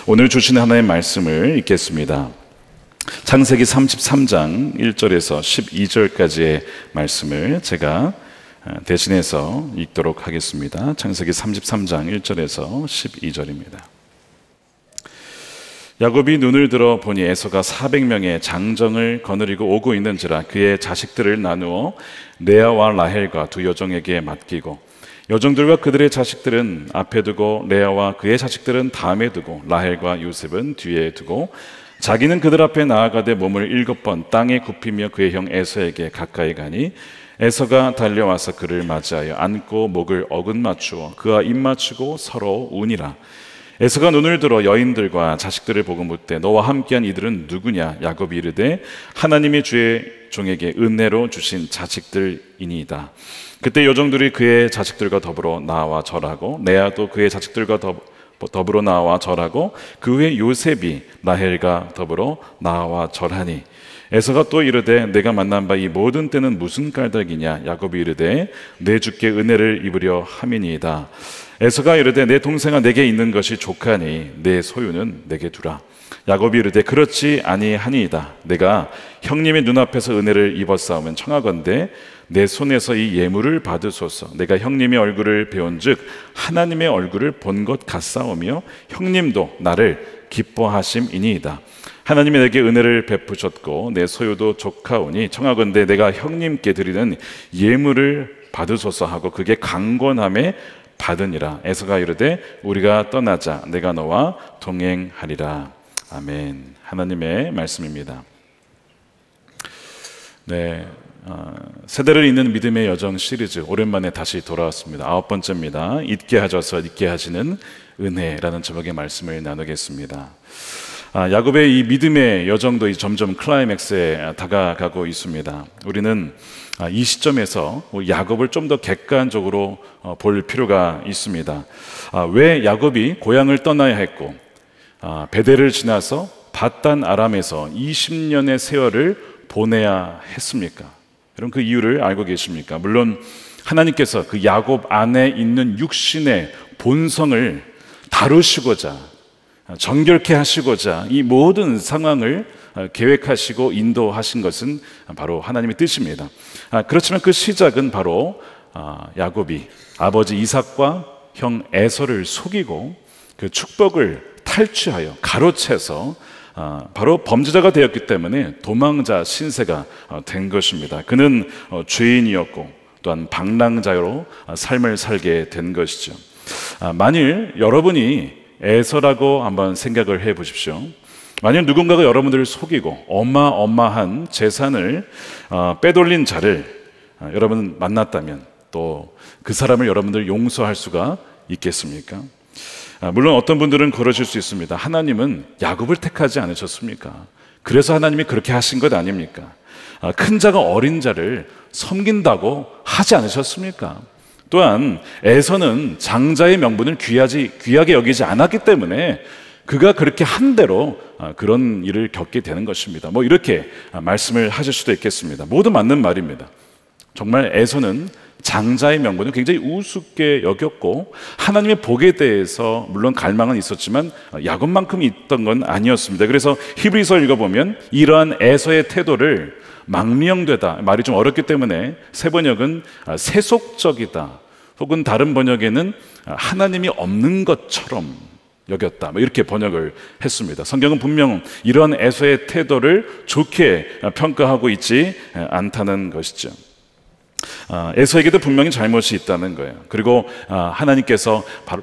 오늘 주신 하나님의 말씀을 읽겠습니다. 창세기 33장 1절에서 12절까지의 말씀을 제가 대신해서 읽도록 하겠습니다. 창세기 33장 1절에서 12절입니다. 야곱이 눈을 들어 보니 에서가 400명의 장정을 거느리고 오고 있는지라 그의 자식들을 나누어 레아와 라헬과 두 여종에게 맡기고 여종들과 그들의 자식들은 앞에 두고 레아와 그의 자식들은 다음에 두고 라헬과 요셉은 뒤에 두고 자기는 그들 앞에 나아가되 몸을 7번 땅에 굽히며 그의 형 에서에게 가까이 가니 에서가 달려와서 그를 맞이하여 안고 목을 어긋맞추어 그와 입맞추고 서로 우니라. 에서가 눈을 들어 여인들과 자식들을 보고 묻되 너와 함께한 이들은 누구냐? 야곱이 이르되 하나님이 주의 종에게 은혜로 주신 자식들이니이다. 그때 여종들이 그의 자식들과 더불어 나와 절하고 레아도 그의 자식들과 더불어 나와 절하고 그 후에 요셉이 라헬과 더불어 나와 절하니 에서가 또 이르되 내가 만난 바 이 모든 때는 무슨 까닭이냐? 야곱이 이르되 내 주께 은혜를 입으려 함이니이다. 에서가 이르되 내 동생아 내게 있는 것이 족하니 내 소유는 내게 두라. 야곱이 이르되 그렇지 아니하니이다. 내가 형님의 눈앞에서 은혜를 입었사오면 청하건대 내 손에서 이 예물을 받으소서. 내가 형님의 얼굴을 배운즉 하나님의 얼굴을 본 것 같사오며 형님도 나를 기뻐하심이니이다. 하나님이 내게 은혜를 베푸셨고 내 소유도 족하오니 청하건대 내가 형님께 드리는 예물을 받으소서 하고 그게 강권함에 받으니라. 에서가 이르되 우리가 떠나자. 내가 너와 동행하리라. 아멘. 하나님의 말씀입니다. 네, 세대를 잇는 믿음의 여정 시리즈 오랜만에 다시 돌아왔습니다. 9번째입니다. 잊게 하셔서 잊게 하시는 은혜라는 제목의 말씀을 나누겠습니다. 야곱의 이 믿음의 여정도 점점 클라이맥스에 다가가고 있습니다. 우리는 이 시점에서 야곱을 좀 더 객관적으로 볼 필요가 있습니다. 왜 야곱이 고향을 떠나야 했고 베델을 지나서 밧단 아람에서 20년의 세월을 보내야 했습니까? 여러분 그 이유를 알고 계십니까? 물론 하나님께서 그 야곱 안에 있는 육신의 본성을 다루시고자 정결케 하시고자 이 모든 상황을 계획하시고 인도하신 것은 바로 하나님의 뜻입니다. 그렇지만 그 시작은 바로 야곱이 아버지 이삭과 형 에서를 속이고 그 축복을 탈취하여 가로채서 바로 범죄자가 되었기 때문에 도망자 신세가 된 것입니다. 그는 죄인이었고 또한 방랑자로 삶을 살게 된 것이죠. 만일 여러분이 에서라고 한번 생각을 해 보십시오. 만약 누군가가 여러분들을 속이고 어마어마한 재산을 빼돌린 자를 여러분 만났다면 또 그 사람을 여러분들 용서할 수가 있겠습니까? 물론 어떤 분들은 그러실 수 있습니다. 하나님은 야곱을 택하지 않으셨습니까? 그래서 하나님이 그렇게 하신 것 아닙니까? 큰 자가 어린 자를 섬긴다고 하지 않으셨습니까? 또한 에서는 장자의 명분을 귀하게 여기지 않았기 때문에 그가 그렇게 한 대로 그런 일을 겪게 되는 것입니다. 이렇게 말씀을 하실 수도 있겠습니다. 모두 맞는 말입니다. 정말 에서는 장자의 명분을 굉장히 우습게 여겼고 하나님의 복에 대해서 물론 갈망은 있었지만 야곱만큼 있던 건 아니었습니다. 그래서 히브리서 읽어보면 이러한 에서의 태도를 망령되다, 말이 좀 어렵기 때문에 새 번역은 세속적이다 혹은 다른 번역에는 하나님이 없는 것처럼 여겼다 이렇게 번역을 했습니다. 성경은 분명 이런 에서의 태도를 좋게 평가하고 있지 않다는 것이죠. 에서에게도 분명히 잘못이 있다는 거예요. 그리고 하나님께서 바로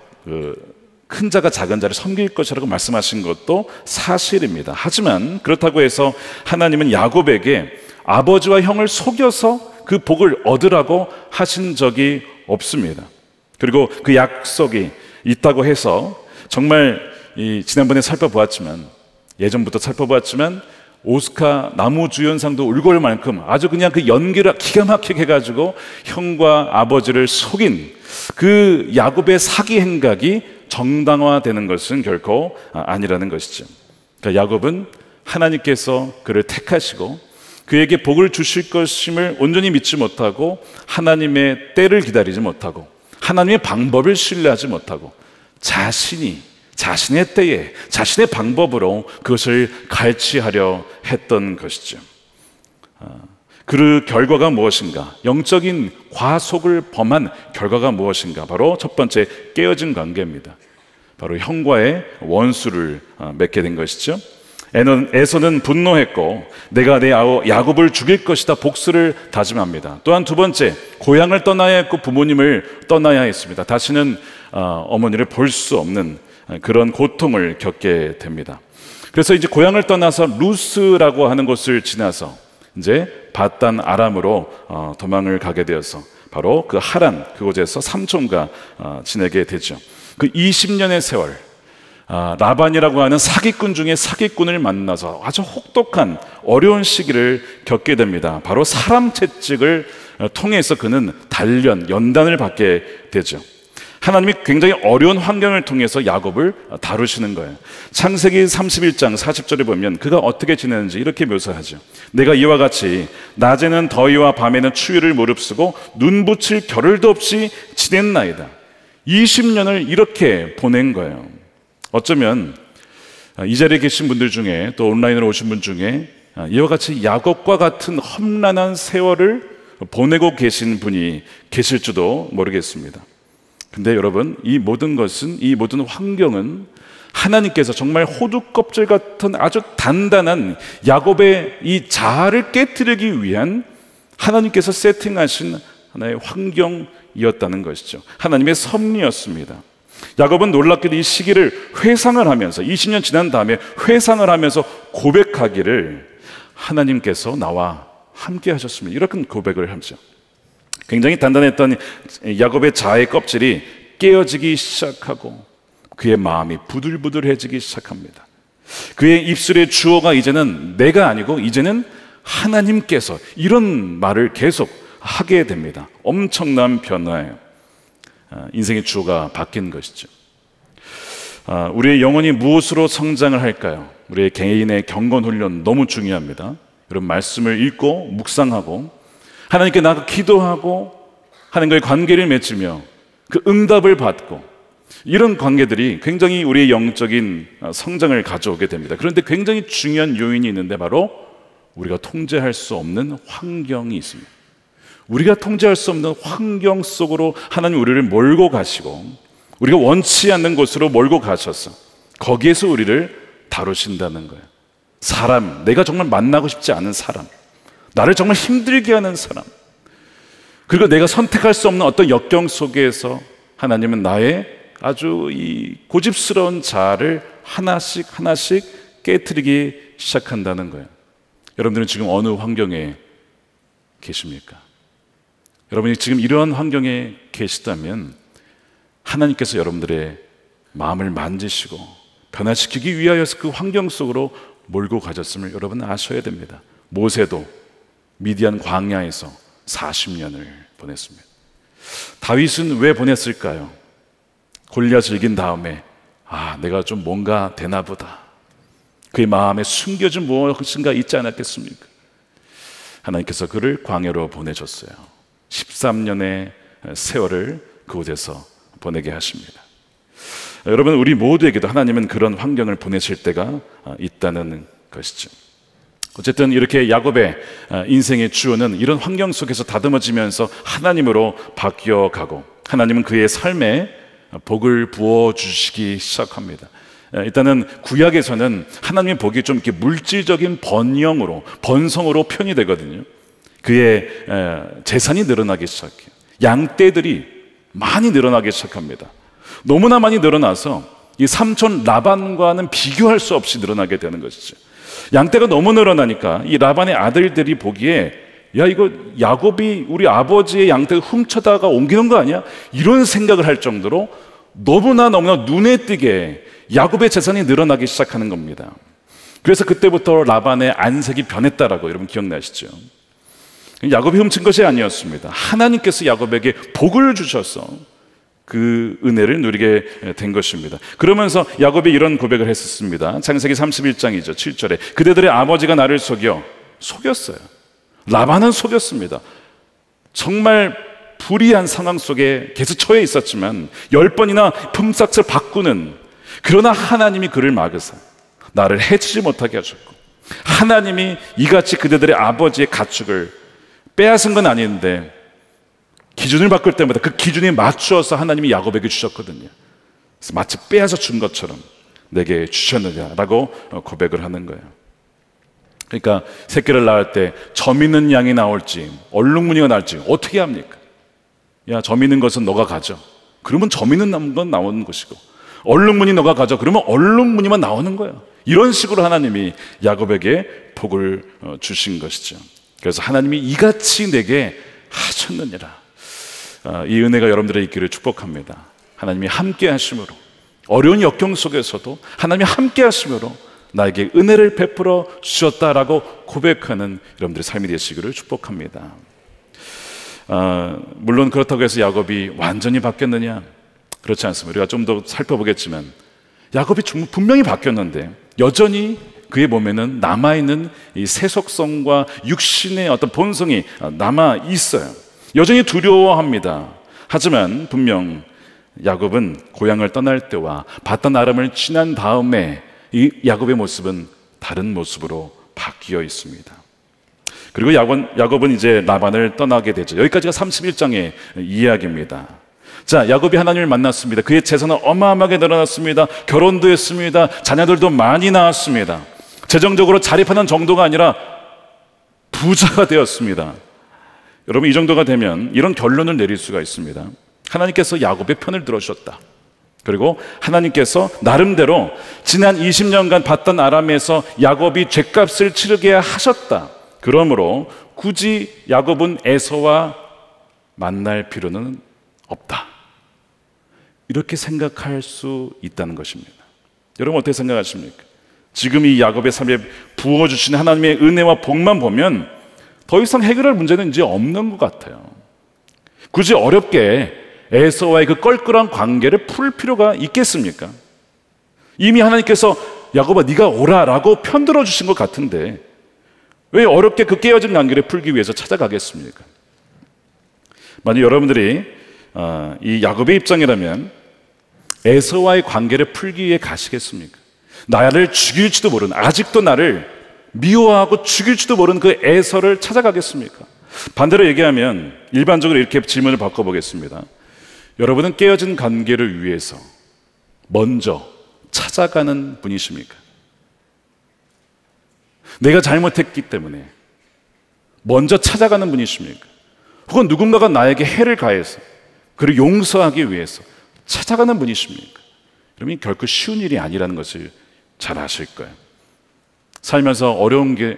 큰 자가 작은 자를 섬길 것이라고 말씀하신 것도 사실입니다. 하지만 그렇다고 해서 하나님은 야곱에게 아버지와 형을 속여서 그 복을 얻으라고 하신 적이 없습니다. 그리고 그 약속이 있다고 해서 정말 지난번에 살펴보았지만 예전부터 살펴보았지만 오스카 나무주연상도 울고 올 만큼 아주 그냥 그 연기를 기가 막히게 해가지고 형과 아버지를 속인 그 야곱의 사기 행각이 정당화되는 것은 결코 아니라는 것이죠. 그러니까 야곱은 하나님께서 그를 택하시고 그에게 복을 주실 것임을 온전히 믿지 못하고 하나님의 때를 기다리지 못하고 하나님의 방법을 신뢰하지 못하고 자신이 자신의 때에 자신의 방법으로 그것을 갈취하려 했던 것이죠. 그 결과가 무엇인가? 영적인 과속을 범한 결과가 무엇인가? 바로 첫 번째, 깨어진 관계입니다. 바로 형과의 원수를 맺게 된 것이죠. 에서는 분노했고 내가 내 아우 야곱을 죽일 것이다 복수를 다짐합니다. 또한 두 번째, 고향을 떠나야 했고 부모님을 떠나야 했습니다. 다시는 어머니를 볼 수 없는 그런 고통을 겪게 됩니다. 그래서 이제 고향을 떠나서 루스라고 하는 곳을 지나서 이제 밧단 아람으로 도망을 가게 되어서 바로 그 하란 그곳에서 삼촌과 지내게 되죠. 그 20년의 세월, 라반이라고 하는 사기꾼 중에 사기꾼을 만나서 아주 혹독한 어려운 시기를 겪게 됩니다. 바로 사람 채찍을 통해서 그는 연단을 받게 되죠. 하나님이 굉장히 어려운 환경을 통해서 야곱을 다루시는 거예요. 창세기 31장 40절에 보면 그가 어떻게 지내는지 이렇게 묘사하죠. 내가 이와 같이 낮에는 더위와 밤에는 추위를 무릅쓰고 눈 붙일 겨를도 없이 지냈나이다. 20년을 이렇게 보낸 거예요. 어쩌면 이 자리에 계신 분들 중에 또 온라인으로 오신 분 중에 이와 같이 야곱과 같은 험난한 세월을 보내고 계신 분이 계실지도 모르겠습니다. 근데 여러분, 이 모든 것은, 이 모든 환경은 하나님께서 정말 호두 껍질 같은 아주 단단한 야곱의 이 자아를 깨트리기 위한 하나님께서 세팅하신 하나의 환경이었다는 것이죠. 하나님의 섭리였습니다. 야곱은 놀랍게도 이 시기를 회상을 하면서 20년 지난 다음에 회상을 하면서 고백하기를 하나님께서 나와 함께 하셨습니다. 이렇게 고백을 하죠. 굉장히 단단했던 야곱의 자아의 껍질이 깨어지기 시작하고 그의 마음이 부들부들해지기 시작합니다. 그의 입술의 주어가 이제는 내가 아니고 이제는 하나님께서, 이런 말을 계속 하게 됩니다. 엄청난 변화예요. 인생의 주어가 바뀐 것이죠. 우리의 영혼이 무엇으로 성장을 할까요? 우리의 개인의 경건 훈련 너무 중요합니다. 여러분, 말씀을 읽고 묵상하고 하나님께 나가 기도하고 하나님과의 관계를 맺으며 그 응답을 받고, 이런 관계들이 굉장히 우리의 영적인 성장을 가져오게 됩니다. 그런데 굉장히 중요한 요인이 있는데 바로 우리가 통제할 수 없는 환경이 있습니다. 우리가 통제할 수 없는 환경 속으로 하나님 우리를 몰고 가시고 우리가 원치 않는 곳으로 몰고 가셔서 거기에서 우리를 다루신다는 거예요. 사람, 내가 정말 만나고 싶지 않은 사람, 나를 정말 힘들게 하는 사람, 그리고 내가 선택할 수 없는 어떤 역경 속에서 하나님은 나의 아주 이 고집스러운 자아를 하나씩 깨트리기 시작한다는 거예요. 여러분들은 지금 어느 환경에 계십니까? 여러분이 지금 이러한 환경에 계시다면 하나님께서 여러분들의 마음을 만지시고 변화시키기 위하여서 그 환경 속으로 몰고 가셨음을 여러분 아셔야 됩니다. 모세도 미디안 광야에서 40년을 보냈습니다. 다윗은 왜 보냈을까요? 골리앗을 이긴 다음에 내가 좀 뭔가 되나 보다, 그의 마음에 숨겨진 무엇인가 있지 않았겠습니까? 하나님께서 그를 광야로 보내셨어요. 13년의 세월을 그곳에서 보내게 하십니다. 여러분, 우리 모두에게도 하나님은 그런 환경을 보내실 때가 있다는 것이죠. 어쨌든 이렇게 야곱의 인생의 주어는 이런 환경 속에서 다듬어지면서 하나님으로 바뀌어가고, 하나님은 그의 삶에 복을 부어주시기 시작합니다. 일단은 구약에서는 하나님의 복이 좀 이렇게 물질적인 번성으로 표현이 되거든요. 그의 재산이 늘어나기 시작해요. 양떼들이 많이 늘어나기 시작합니다. 너무나 많이 늘어나서 이 삼촌 라반과는 비교할 수 없이 늘어나게 되는 것이죠. 양떼가 너무 늘어나니까 이 라반의 아들들이 보기에, 야, 이거 야곱이 우리 아버지의 양떼를 훔쳐다가 옮기는 거 아니야? 이런 생각을 할 정도로 너무나 눈에 띄게 야곱의 재산이 늘어나기 시작하는 겁니다. 그래서 그때부터 라반의 안색이 변했다라고 여러분 기억나시죠? 야곱이 훔친 것이 아니었습니다. 하나님께서 야곱에게 복을 주셔서 그 은혜를 누리게 된 것입니다. 그러면서 야곱이 이런 고백을 했었습니다. 창세기 31장이죠 7절에 그대들의 아버지가 나를 속였어요. 라반은 속였습니다. 정말 불의한 상황 속에 계속 처해 있었지만 10번이나 품삯을 바꾸는 그러나 하나님이 그를 막으사 나를 해치지 못하게 하셨고, 하나님이 이같이 그들의 아버지의 가축을 빼앗은 건 아닌데 기준을 바꿀 때마다 그 기준에 맞추어서 하나님이 야곱에게 주셨거든요. 그래서 마치 빼앗아 준 것처럼 내게 주셨느냐라고 고백을 하는 거예요. 그러니까 새끼를 낳을 때 점 있는 양이 나올지 얼룩무늬가 나올지 어떻게 합니까? 야, 점 있는 것은 너가 가져. 그러면 점 있는 건 나오는 것이고, 얼룩무늬 너가 가져. 그러면 얼룩무늬만 나오는 거예요. 이런 식으로 하나님이 야곱에게 복을 주신 것이죠. 그래서 하나님이 이같이 내게 하셨느니라. 이 은혜가 여러분들의 있기를 축복합니다. 하나님이 함께 하심으로, 어려운 역경 속에서도 하나님이 함께 하심으로 나에게 은혜를 베풀어 주셨다라고 고백하는 여러분들의 삶이 되시기를 축복합니다. 물론 그렇다고 해서 야곱이 완전히 바뀌었느냐? 그렇지 않습니다. 우리가 좀 더 살펴보겠지만 야곱이 분명히 바뀌었는데 여전히 그의 몸에는 남아있는 이 세속성과 육신의 어떤 본성이 남아있어요. 여전히 두려워합니다. 하지만 분명 야곱은 고향을 떠날 때와 바단 아람을 지난 다음에 이 야곱의 모습은 다른 모습으로 바뀌어 있습니다. 그리고 야곱은 이제 라반을 떠나게 되죠. 여기까지가 31장의 이야기입니다. 자, 야곱이 하나님을 만났습니다. 그의 재산은 어마어마하게 늘어났습니다. 결혼도 했습니다. 자녀들도 많이 낳았습니다. 재정적으로 자립하는 정도가 아니라 부자가 되었습니다. 여러분, 이 정도가 되면 이런 결론을 내릴 수가 있습니다. 하나님께서 야곱의 편을 들어주셨다. 그리고 하나님께서 나름대로 지난 20년간 봤던 아람에서 야곱이 죗값을 치르게 하셨다. 그러므로 굳이 야곱은 에서와 만날 필요는 없다. 이렇게 생각할 수 있다는 것입니다. 여러분, 어떻게 생각하십니까? 지금 이 야곱의 삶에 부어주신 하나님의 은혜와 복만 보면 더 이상 해결할 문제는 이제 없는 것 같아요. 굳이 어렵게 에서와의 그 껄끄러운 관계를 풀 필요가 있겠습니까? 이미 하나님께서 야곱아 네가 오라라고 편들어 주신 것 같은데 왜 어렵게 그 깨어진 관계를 풀기 위해서 찾아가겠습니까? 만약 여러분들이 이 야곱의 입장이라면 에서와의 관계를 풀기 위해 가시겠습니까? 나를 죽일지도 모르는, 아직도 나를 미워하고 죽일지도 모르는 그 에서를 찾아가겠습니까? 반대로 얘기하면 일반적으로 이렇게 질문을 바꿔보겠습니다. 여러분은 깨어진 관계를 위해서 먼저 찾아가는 분이십니까? 내가 잘못했기 때문에 먼저 찾아가는 분이십니까? 혹은 누군가가 나에게 해를 가해서 그를 용서하기 위해서 찾아가는 분이십니까? 여러분, 결코 쉬운 일이 아니라는 것을 잘 아실 거예요. 살면서 어려운 게,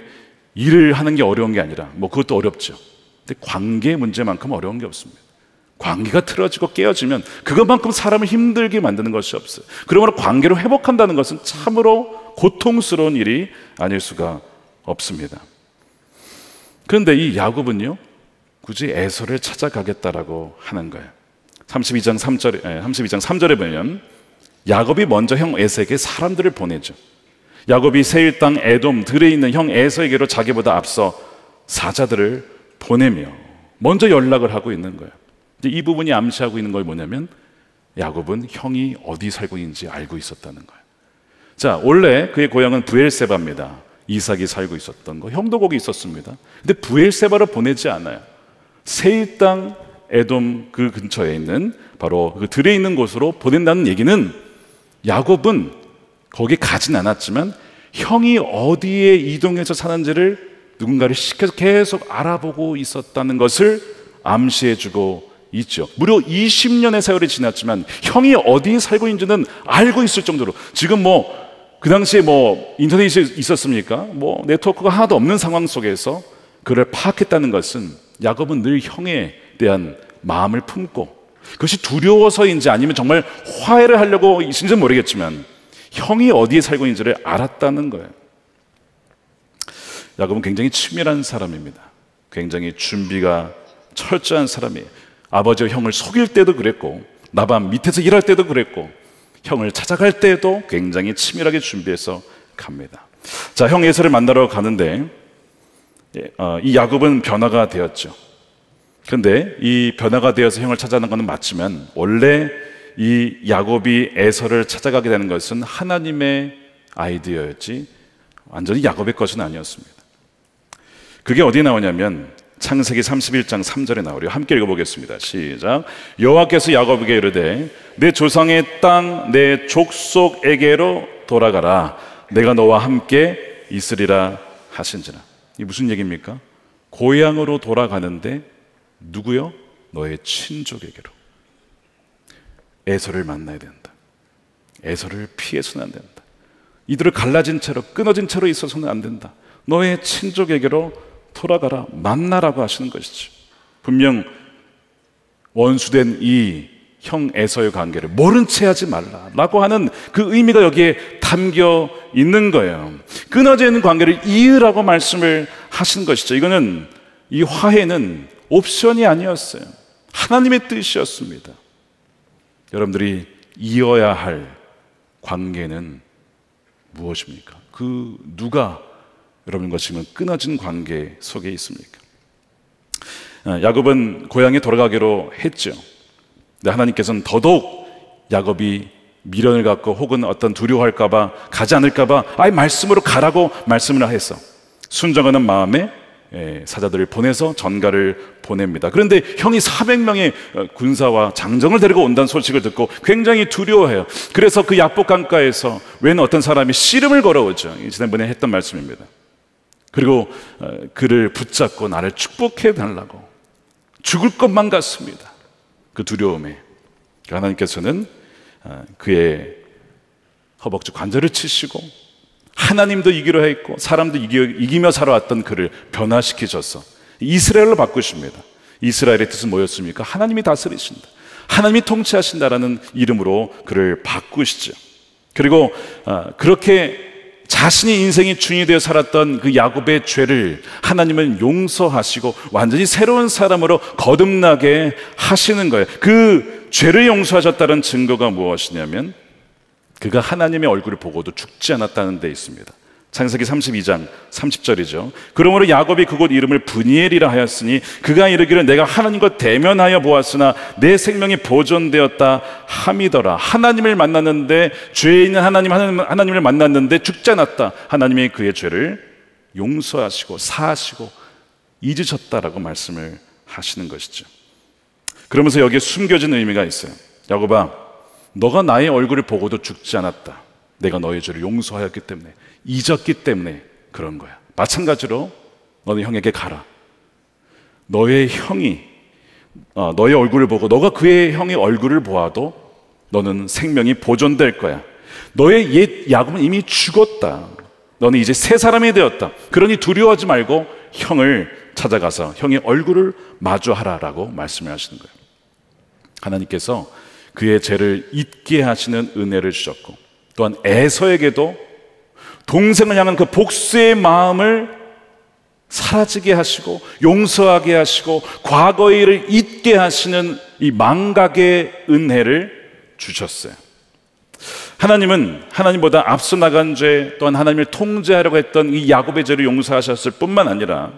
일을 하는 게 어려운 게 아니라 그것도 어렵죠. 근데 관계 문제만큼 어려운 게 없습니다. 관계가 틀어지고 깨어지면 그것만큼 사람을 힘들게 만드는 것이 없어요. 그러므로 관계를 회복한다는 것은 참으로 고통스러운 일이 아닐 수가 없습니다. 그런데 이 야곱은요, 굳이 에서를 찾아가겠다라고 하는 거예요. 32장 3절에 보면 야곱이 먼저 형 에서에게 사람들을 보내죠. 야곱이 세일 땅 에돔 들에 있는 형 에서에게로 자기보다 앞서 사자들을 보내며 먼저 연락을 하고 있는 거예요. 이 부분이 암시하고 있는 걸 뭐냐면 야곱은 형이 어디 살고 있는지 알고 있었다는 거예요. 자, 원래 그의 고향은 브엘세바입니다. 이삭이 살고 있었던 거, 형도 거기 있었습니다. 근데 브엘세바로 보내지 않아요. 세일 땅 에돔 그 근처에 있는 바로 그 들에 있는 곳으로 보낸다는 얘기는 야곱은 거기 가진 않았지만 형이 어디에 이동해서 사는지를 누군가를 시켜서 계속 알아보고 있었다는 것을 암시해주고 있죠. 무려 20년의 세월이 지났지만 형이 어디에 살고 있는지는 알고 있을 정도로, 지금 그 당시에 인터넷이 있었습니까? 네트워크가 하나도 없는 상황 속에서 그를 파악했다는 것은 야곱은 늘 형에 대한 마음을 품고, 그것이 두려워서인지 아니면 정말 화해를 하려고 있는지는 모르겠지만 형이 어디에 살고 있는지를 알았다는 거예요. 야곱은 굉장히 치밀한 사람입니다. 굉장히 준비가 철저한 사람이에요. 아버지와 형을 속일 때도 그랬고, 라반 밑에서 일할 때도 그랬고, 형을 찾아갈 때도 굉장히 치밀하게 준비해서 갑니다. 자, 형 에서를 만나러 가는데 이 야곱은 변화가 되었죠. 그런데 이 변화가 되어서 형을 찾아가는 것은 맞지만 원래 이 야곱이 에서를 찾아가게 되는 것은 하나님의 아이디어였지 완전히 야곱의 것은 아니었습니다. 그게 어디에 나오냐면 창세기 31장 3절에 나오려 함께 읽어보겠습니다. 시작. 여호와께서 야곱에게 이르되 내 조상의 땅 내 족속에게로 돌아가라. 내가 너와 함께 있으리라 하신지라. 이게 무슨 얘기입니까? 고향으로 돌아가는데 누구요? 너의 친족에게로. 에서를 만나야 된다. 에서를 피해서는 안 된다. 이들을 갈라진 채로 끊어진 채로 있어서는 안 된다. 너의 친족에게로 돌아가라. 만나라고 하시는 것이죠. 분명 원수된 이 형 에서의 관계를 모른 채 하지 말라라고 하는 그 의미가 여기에 담겨 있는 거예요. 끊어져 있는 관계를 이으라고 말씀을 하신 것이죠. 이거는 이 화해는 옵션이 아니었어요. 하나님의 뜻이었습니다. 여러분들이 이어야 할 관계는 무엇입니까? 그 누가 여러분과 지금 끊어진 관계 속에 있습니까? 야곱은 고향에 돌아가기로 했죠. 근데 하나님께서는 더더욱 야곱이 미련을 갖고 혹은 어떤 두려워할까봐 가지 않을까봐 아예 말씀으로 가라고 말씀을 했어. 순정하는 마음에 사자들을 보내서 전가를 보냅니다. 그런데 형이 400명의 군사와 장정을 데리고 온다는 소식을 듣고 굉장히 두려워해요. 그래서 그 야복 강가에서 웬 어떤 사람이 씨름을 걸어오죠. 지난번에 했던 말씀입니다. 그리고 그를 붙잡고 나를 축복해 달라고 죽을 것만 같습니다. 그 두려움에 하나님께서는 그의 허벅지 관절을 치시고 하나님도 이기려 했고 사람도 이기며 살아왔던 그를 변화시키셔서 이스라엘로 바꾸십니다. 이스라엘의 뜻은 뭐였습니까? 하나님이 다스리신다, 하나님이 통치하신다라는 이름으로 그를 바꾸시죠. 그리고 그렇게 자신이 인생의 주인이 되어 살았던 그 야곱의 죄를 하나님은 용서하시고 완전히 새로운 사람으로 거듭나게 하시는 거예요. 그 죄를 용서하셨다는 증거가 무엇이냐면 그가 하나님의 얼굴을 보고도 죽지 않았다는 데 있습니다. 창세기 32장 30절이죠. 그러므로 야곱이 그곳 이름을 브니엘이라 하였으니 그가 이르기를 내가 하나님과 대면하여 보았으나 내 생명이 보존되었다 함이더라. 하나님을 만났는데 죄에 있는 하나님을 만났는데 죽지 않았다. 하나님이 그의 죄를 용서하시고 사하시고 잊으셨다라고 말씀을 하시는 것이죠. 그러면서 여기에 숨겨진 의미가 있어요. 야곱아, 너가 나의 얼굴을 보고도 죽지 않았다. 내가 너의 죄를 용서하였기 때문에, 잊었기 때문에 그런 거야. 마찬가지로 너는 형에게 가라. 너의 형이 너의 얼굴을 보고 너가 그의 형의 얼굴을 보아도 너는 생명이 보존될 거야. 너의 옛 야곱은 이미 죽었다. 너는 이제 새 사람이 되었다. 그러니 두려워하지 말고 형을 찾아가서 형의 얼굴을 마주하라라고 말씀을 하시는 거예요. 하나님께서 그의 죄를 잊게 하시는 은혜를 주셨고, 또한 에서에게도 동생을 향한 그 복수의 마음을 사라지게 하시고 용서하게 하시고 과거의 일을 잊게 하시는 이 망각의 은혜를 주셨어요. 하나님은 하나님보다 앞서 나간 죄, 또한 하나님을 통제하려고 했던 이 야곱의 죄를 용서하셨을 뿐만 아니라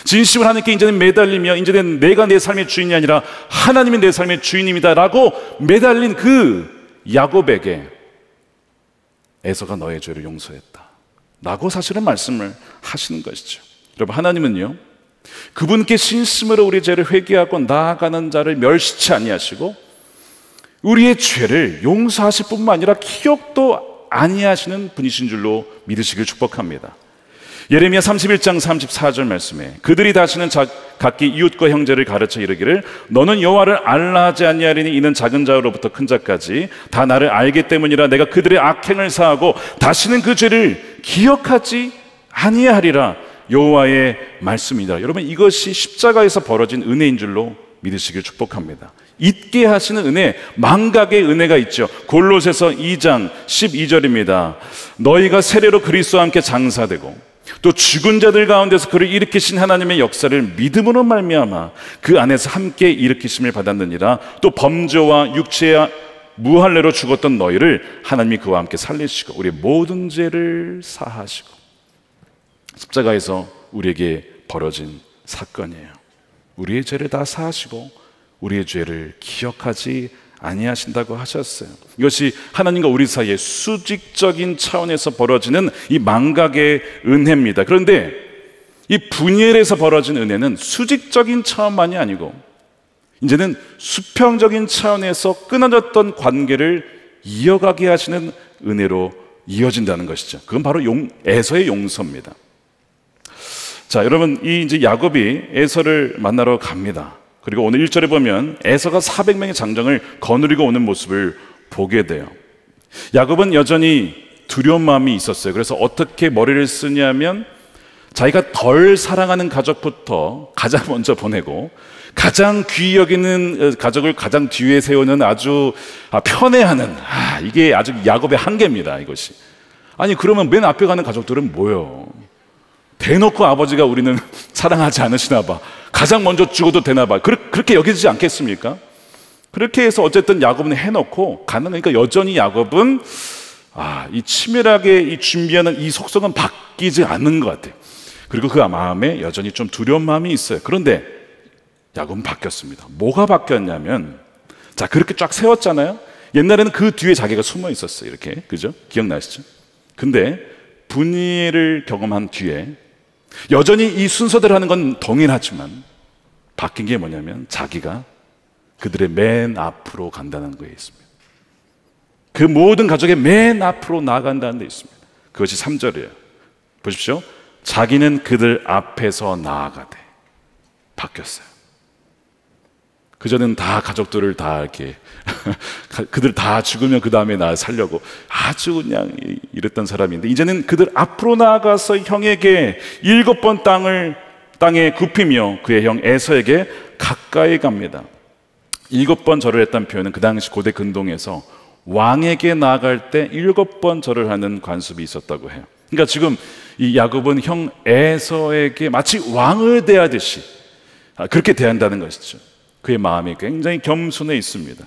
진심을 하나님께 이제는 매달리며 이제는 내가 내 삶의 주인이 아니라 하나님이 내 삶의 주인입니다 라고 매달린 그 야곱에게 에서가 너의 죄를 용서했다 라고 사실은 말씀을 하시는 것이죠. 여러분, 하나님은요 그분께 진심으로 우리의 죄를 회개하고 나아가는 자를 멸시치 아니하시고 우리의 죄를 용서하실 뿐만 아니라 기억도 아니하시는 분이신 줄로 믿으시길 축복합니다. 예레미야 31장 34절 말씀에 그들이 다시는 각기 이웃과 형제를 가르쳐 이르기를 너는 여호와를 알라 하지 아니하리니 이는 작은 자로부터 큰 자까지 다 나를 알기 때문이라. 내가 그들의 악행을 사하고 다시는 그 죄를 기억하지 아니하리라. 여호와의 말씀이다. 여러분, 이것이 십자가에서 벌어진 은혜인 줄로 믿으시길 축복합니다. 잊게 하시는 은혜, 망각의 은혜가 있죠. 골로새서 2장 12절입니다. 너희가 세례로 그리스도와 함께 장사되고 또 죽은 자들 가운데서 그를 일으키신 하나님의 역사를 믿음으로 말미암아 그 안에서 함께 일으키심을 받았느니라. 또 범죄와 육체와 무할례로 죽었던 너희를 하나님이 그와 함께 살리시고 우리의 모든 죄를 사하시고. 십자가에서 우리에게 벌어진 사건이에요. 우리의 죄를 다 사하시고 우리의 죄를 기억하지 아니하신다고 하셨어요. 이것이 하나님과 우리 사이에 수직적인 차원에서 벌어지는 이 망각의 은혜입니다. 그런데 이 분이엘에서 벌어진 은혜는 수직적인 차원만이 아니고 이제는 수평적인 차원에서 끊어졌던 관계를 이어가게 하시는 은혜로 이어진다는 것이죠. 그건 바로 에서의 용서입니다. 자, 여러분, 이제 야곱이 에서를 만나러 갑니다. 그리고 오늘 1절에 보면 에서가 400명의 장정을 거느리고 오는 모습을 보게 돼요. 야곱은 여전히 두려운 마음이 있었어요. 그래서 어떻게 머리를 쓰냐면 자기가 덜 사랑하는 가족부터 가장 먼저 보내고 가장 귀히 여기는 가족을 가장 뒤에 세우는 아주 편애하는, 이게 아주 야곱의 한계입니다. 이것이. 아니, 그러면 맨 앞에 가는 가족들은 뭐예요? 대놓고 아버지가 우리는 사랑하지 않으시나 봐, 가장 먼저 죽어도 되나 봐, 그렇게 여기지 않겠습니까? 그렇게 해서 어쨌든 야곱은 해놓고 가는 거니까 여전히 야곱은 이 치밀하게 이 준비하는 이 속성은 바뀌지 않는 것 같아요. 그리고 그 마음에 여전히 좀 두려운 마음이 있어요. 그런데 야곱은 바뀌었습니다. 뭐가 바뀌었냐면, 자, 그렇게 쫙 세웠잖아요. 옛날에는 그 뒤에 자기가 숨어 있었어요. 이렇게, 그죠? 기억나시죠? 근데 분이엘을 경험한 뒤에 여전히 이 순서대로 하는 건 동일하지만 바뀐 게 뭐냐면 자기가 그들의 맨 앞으로 간다는 거에 있습니다. 그 모든 가족의 맨 앞으로 나아간다는 데 있습니다. 그것이 3절이에요. 보십시오. 자기는 그들 앞에서 나아가되. 바뀌었어요. 그전에는 다 가족들을 다 이렇게 그들 다 죽으면 그 다음에 나 살려고 아주 그냥 이랬던 사람인데, 이제는 그들 앞으로 나아가서 형에게 7번 땅에 굽히며 그의 형 에서에게 가까이 갑니다. 7번 절을 했다는 표현은 그 당시 고대 근동에서 왕에게 나아갈 때 7번 절을 하는 관습이 있었다고 해요. 그러니까 지금 이 야곱은 형 에서에게 마치 왕을 대하듯이 그렇게 대한다는 것이죠. 그의 마음이 굉장히 겸손해 있습니다.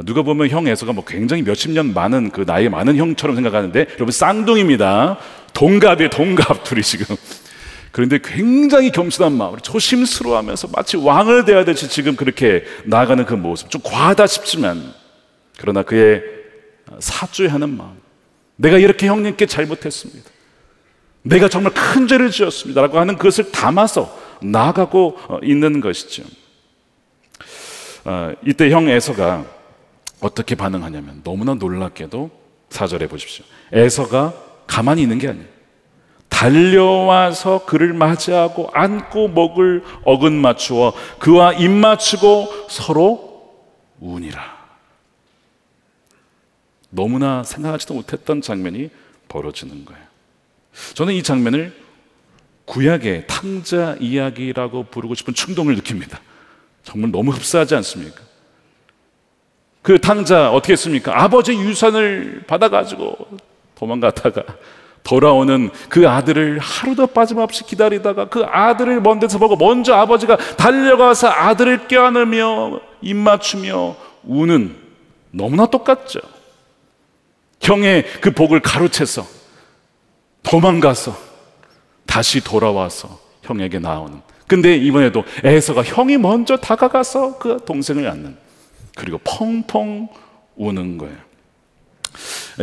누가 보면 형 에서가 굉장히 몇십 년 많은, 그 나이 많은 형처럼 생각하는데 여러분, 쌍둥이입니다. 동갑이에요. 동갑 둘이 지금. 그런데 굉장히 겸손한 마음으로 조심스러워하면서 마치 왕을 대하듯이 지금 그렇게 나아가는 그 모습, 좀 과하다 싶지만 그러나 그의 사죄하는 마음, 내가 이렇게 형님께 잘못했습니다, 내가 정말 큰 죄를 지었습니다 라고 하는 그것을 담아서 나아가고 있는 것이죠. 이때 형 에서가 어떻게 반응하냐면 너무나 놀랍게도 4절에 보십시오. 에서가 가만히 있는 게 아니에요. 달려와서 그를 맞이하고 안고 목을 어긋맞추어 그와 입맞추고 서로 우니라. 너무나 생각하지도 못했던 장면이 벌어지는 거예요. 저는 이 장면을 구약의 탕자 이야기라고 부르고 싶은 충동을 느낍니다. 정말 너무 흡사하지 않습니까? 그 탕자 어떻게 했습니까? 아버지 유산을 받아가지고 도망갔다가 돌아오는 그 아들을 하루도 빠짐없이 기다리다가 그 아들을 먼 데서 보고 먼저 아버지가 달려가서 아들을 껴안으며 입맞추며 우는, 너무나 똑같죠. 형의 그 복을 가로채서 도망가서 다시 돌아와서 형에게 나오는, 근데 이번에도 에서가 형이 먼저 다가가서 그 동생을 안는, 그리고 펑펑 우는 거예요.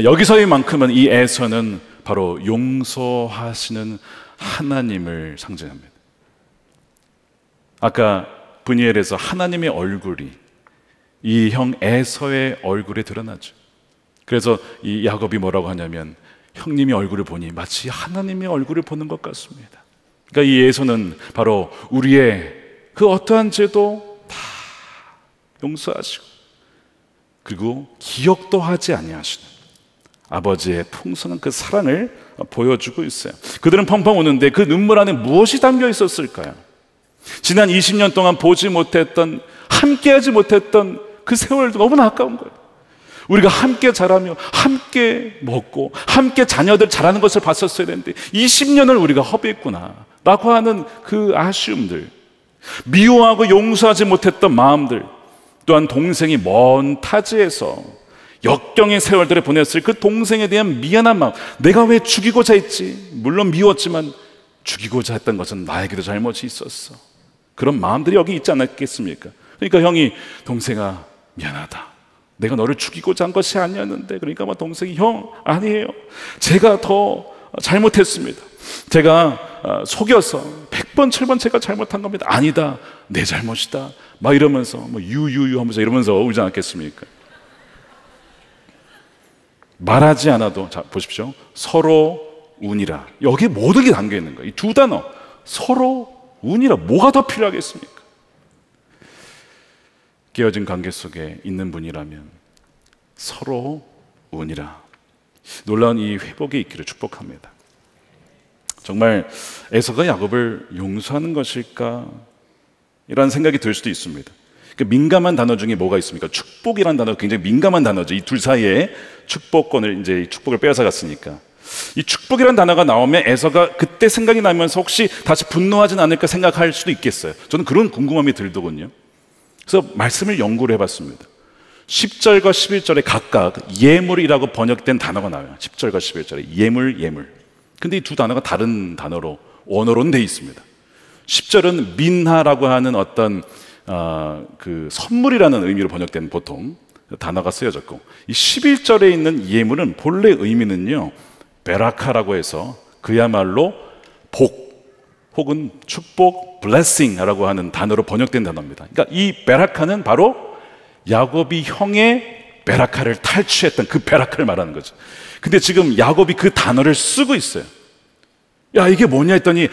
여기서의만큼은 이 에서는 바로 용서하시는 하나님을 상징합니다. 아까 분이엘에서 하나님의 얼굴이 이 형 에서의 얼굴에 드러나죠. 그래서 이 야곱이 뭐라고 하냐면 형님의 얼굴을 보니 마치 하나님의 얼굴을 보는 것 같습니다. 그러니까 이 에서는 바로 우리의 그 어떠한 죄도 다 용서하시고 그리고 기억도 하지 아니하시는 아버지의 풍성한 그 사랑을 보여주고 있어요. 그들은 펑펑 우는데 그 눈물 안에 무엇이 담겨 있었을까요? 지난 20년 동안 보지 못했던, 함께하지 못했던 그 세월도 너무나 아까운 거예요. 우리가 함께 자라며 함께 먹고 함께 자녀들 자라는 것을 봤었어야 되는데 20년을 우리가 허비했구나 라고 하는 그 아쉬움들, 미워하고 용서하지 못했던 마음들, 또한 동생이 먼 타지에서 역경의 세월들을 보냈을 그 동생에 대한 미안한 마음, 내가 왜 죽이고자 했지? 물론 미웠지만 죽이고자 했던 것은 나에게도 잘못이 있었어. 그런 마음들이 여기 있지 않았겠습니까? 그러니까 형이 동생아 미안하다, 내가 너를 죽이고자 한 것이 아니었는데. 그러니까 뭐 동생이 형 아니에요. 제가 더 잘못했습니다. 제가 속여서 100번 7번 제가 잘못한 겁니다. 아니다. 내 잘못이다. 막 이러면서 뭐 유유유 하면서 이러면서 울지 않겠습니까? 말하지 않아도 자 보십시오. 서로 운이라. 여기에 모든 게 담겨 있는 거예요. 이 두 단어. 서로 운이라. 뭐가 더 필요하겠습니까? 깨어진 관계 속에 있는 분이라면 서로 운이라. 놀라운 이 회복이 있기를 축복합니다. 정말 에서가 야곱을 용서하는 것일까? 이라는 생각이 들 수도 있습니다. 그 민감한 단어 중에 뭐가 있습니까? 축복이라는 단어가 굉장히 민감한 단어죠. 이 둘 사이에 축복권을, 이제 축복을 빼앗아 갔으니까. 이 축복이라는 단어가 나오면 에서가 그때 생각이 나면서 혹시 다시 분노하진 않을까 생각할 수도 있겠어요. 저는 그런 궁금함이 들더군요. 그래서 말씀을 연구를 해봤습니다. 10절과 11절에 각각 예물이라고 번역된 단어가 나와요. 10절과 11절에 예물. 근데 이 두 단어가 다른 단어로, 원어로는 되어 있습니다. 10절은 민하라고 하는 어떤 그 선물이라는 의미로 번역된 보통 단어가 쓰여졌고, 이 11절에 있는 예물은 본래 의미는요 베라카라고 해서 그야말로 복 혹은 축복, blessing이라고 하는 단어로 번역된 단어입니다. 그러니까 이 베라카는 바로 야곱이 형의 베라카를 탈취했던 그 베라카를 말하는 거죠. 근데 지금 야곱이 그 단어를 쓰고 있어요. 야, 이게 뭐냐 했더니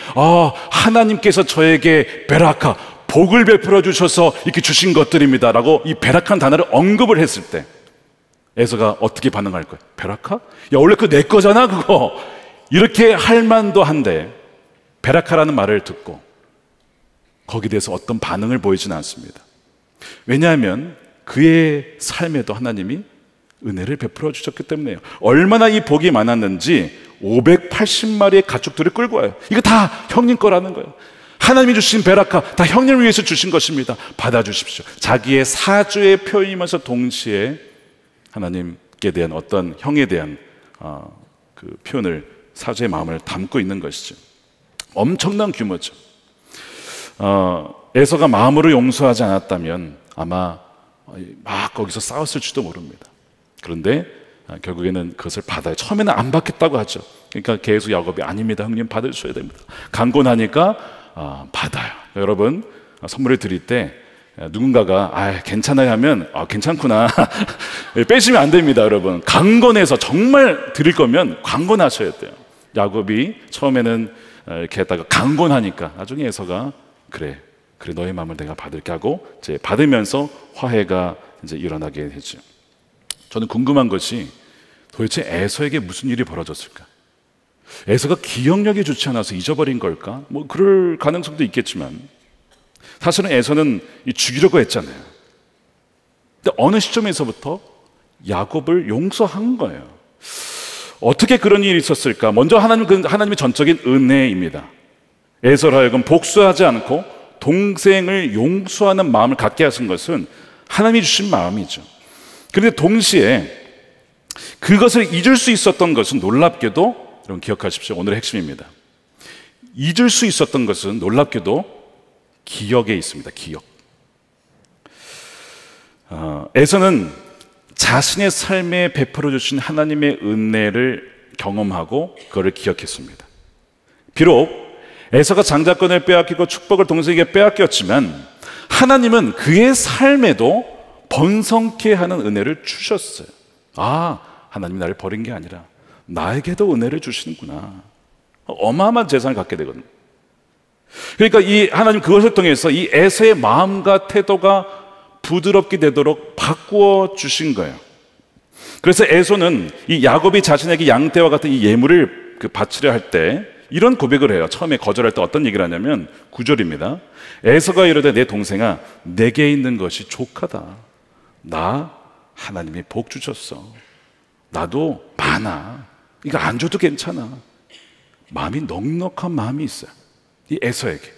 하나님께서 저에게 베라카, 복을 베풀어 주셔서 이렇게 주신 것들입니다 라고 이 베라카는 단어를 언급을 했을 때 에서가 어떻게 반응할 거예요? 베라카? 야, 원래 그거 내 거잖아 그거. 이렇게 할 만도 한데 베라카라는 말을 듣고 거기에 대해서 어떤 반응을 보이지는 않습니다. 왜냐하면 그의 삶에도 하나님이 은혜를 베풀어 주셨기 때문에요. 얼마나 이 복이 많았는지 580마리의 가축들을 끌고 와요. 이거 다 형님 거라는 거예요. 하나님이 주신 베라카 다 형님을 위해서 주신 것입니다. 받아주십시오. 자기의 사주의 표현이면서 동시에 하나님께 대한 어떤 형에 대한 그 표현을, 사주의 마음을 담고 있는 것이죠. 엄청난 규모죠. 에서가 마음으로 용서하지 않았다면 아마 막 거기서 싸웠을지도 모릅니다. 그런데 결국에는 그것을 받아요. 처음에는 안 받겠다고 하죠. 그러니까 계속 야곱이 아닙니다 형님 받으셔야 됩니다. 강권하니까 받아요. 여러분 선물을 드릴 때 누군가가 괜찮아요 하면 괜찮구나 빼시면 안 됩니다. 여러분 강권해서 정말 드릴 거면 강권하셔야 돼요. 야곱이 처음에는 이렇게 했다가 강권하니까 나중에 에서가 그래 너의 마음을 내가 받을게 하고 이제 받으면서 화해가 이제 일어나게 되죠. 저는 궁금한 것이 도대체 에서에게 무슨 일이 벌어졌을까? 에서가 기억력이 좋지 않아서 잊어버린 걸까? 뭐 그럴 가능성도 있겠지만 사실은 에서는 죽이려고 했잖아요. 근데 어느 시점에서부터 야곱을 용서한 거예요. 어떻게 그런 일이 있었을까? 먼저 하나님의 전적인 은혜입니다. 에서로 하여금 복수하지 않고 동생을 용서하는 마음을 갖게 하신 것은 하나님이 주신 마음이죠. 그런데 동시에 그것을 잊을 수 있었던 것은 놀랍게도, 여러분 기억하십시오. 오늘의 핵심입니다. 잊을 수 있었던 것은 놀랍게도 기억에 있습니다. 기억. 에서는 자신의 삶에 베풀어 주신 하나님의 은혜를 경험하고 그거를 기억했습니다. 비록 에서가 장자권을 빼앗기고 축복을 동생에게 빼앗겼지만 하나님은 그의 삶에도 번성케 하는 은혜를 주셨어요. 하나님이 나를 버린 게 아니라 나에게도 은혜를 주시는구나. 어마어마한 재산을 갖게 되거든요. 그러니까 이 하나님 그것을 통해서 이 에서의 마음과 태도가 부드럽게 되도록 바꾸어 주신 거예요. 그래서 에서는 이 야곱이 자신에게 양떼와 같은 이 예물을 바치려 할 때 이런 고백을 해요. 처음에 거절할 때 어떤 얘기를 하냐면 9절입니다. 에서가 이르되 내 동생아 내게 있는 것이 족하다. 나 하나님이 복 주셨어. 나도 많아. 이거 안 줘도 괜찮아. 마음이 넉넉한 마음이 있어요. 이 에서에게.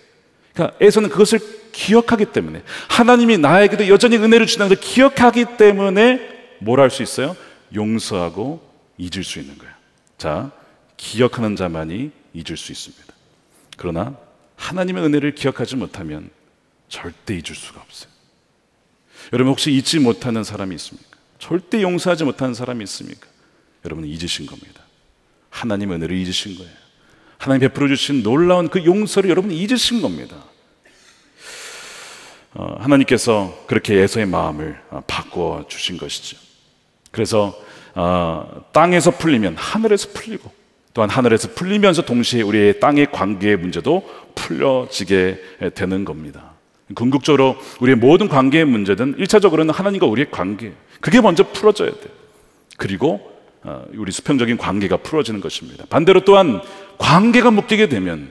그러니까 에서는 그것을 기억하기 때문에, 하나님이 나에게도 여전히 은혜를 주신다는 것을 기억하기 때문에 뭘 할 수 있어요? 용서하고 잊을 수 있는 거예요. 자, 기억하는 자만이 잊을 수 있습니다. 그러나 하나님의 은혜를 기억하지 못하면 절대 잊을 수가 없어요. 여러분 혹시 잊지 못하는 사람이 있습니까? 절대 용서하지 못하는 사람이 있습니까? 여러분은 잊으신 겁니다. 하나님의 은혜를 잊으신 거예요. 하나님 베풀어 주신 놀라운 그 용서를 여러분이 잊으신 겁니다. 하나님께서 그렇게 에서의 마음을 바꾸어 주신 것이죠. 그래서 땅에서 풀리면 하늘에서 풀리고, 또한 하늘에서 풀리면서 동시에 우리의 땅의 관계의 문제도 풀려지게 되는 겁니다. 궁극적으로 우리의 모든 관계의 문제는 1차적으로는 하나님과 우리의 관계, 그게 먼저 풀어져야 돼요. 그리고 우리 수평적인 관계가 풀어지는 것입니다. 반대로 또한 관계가 묶이게 되면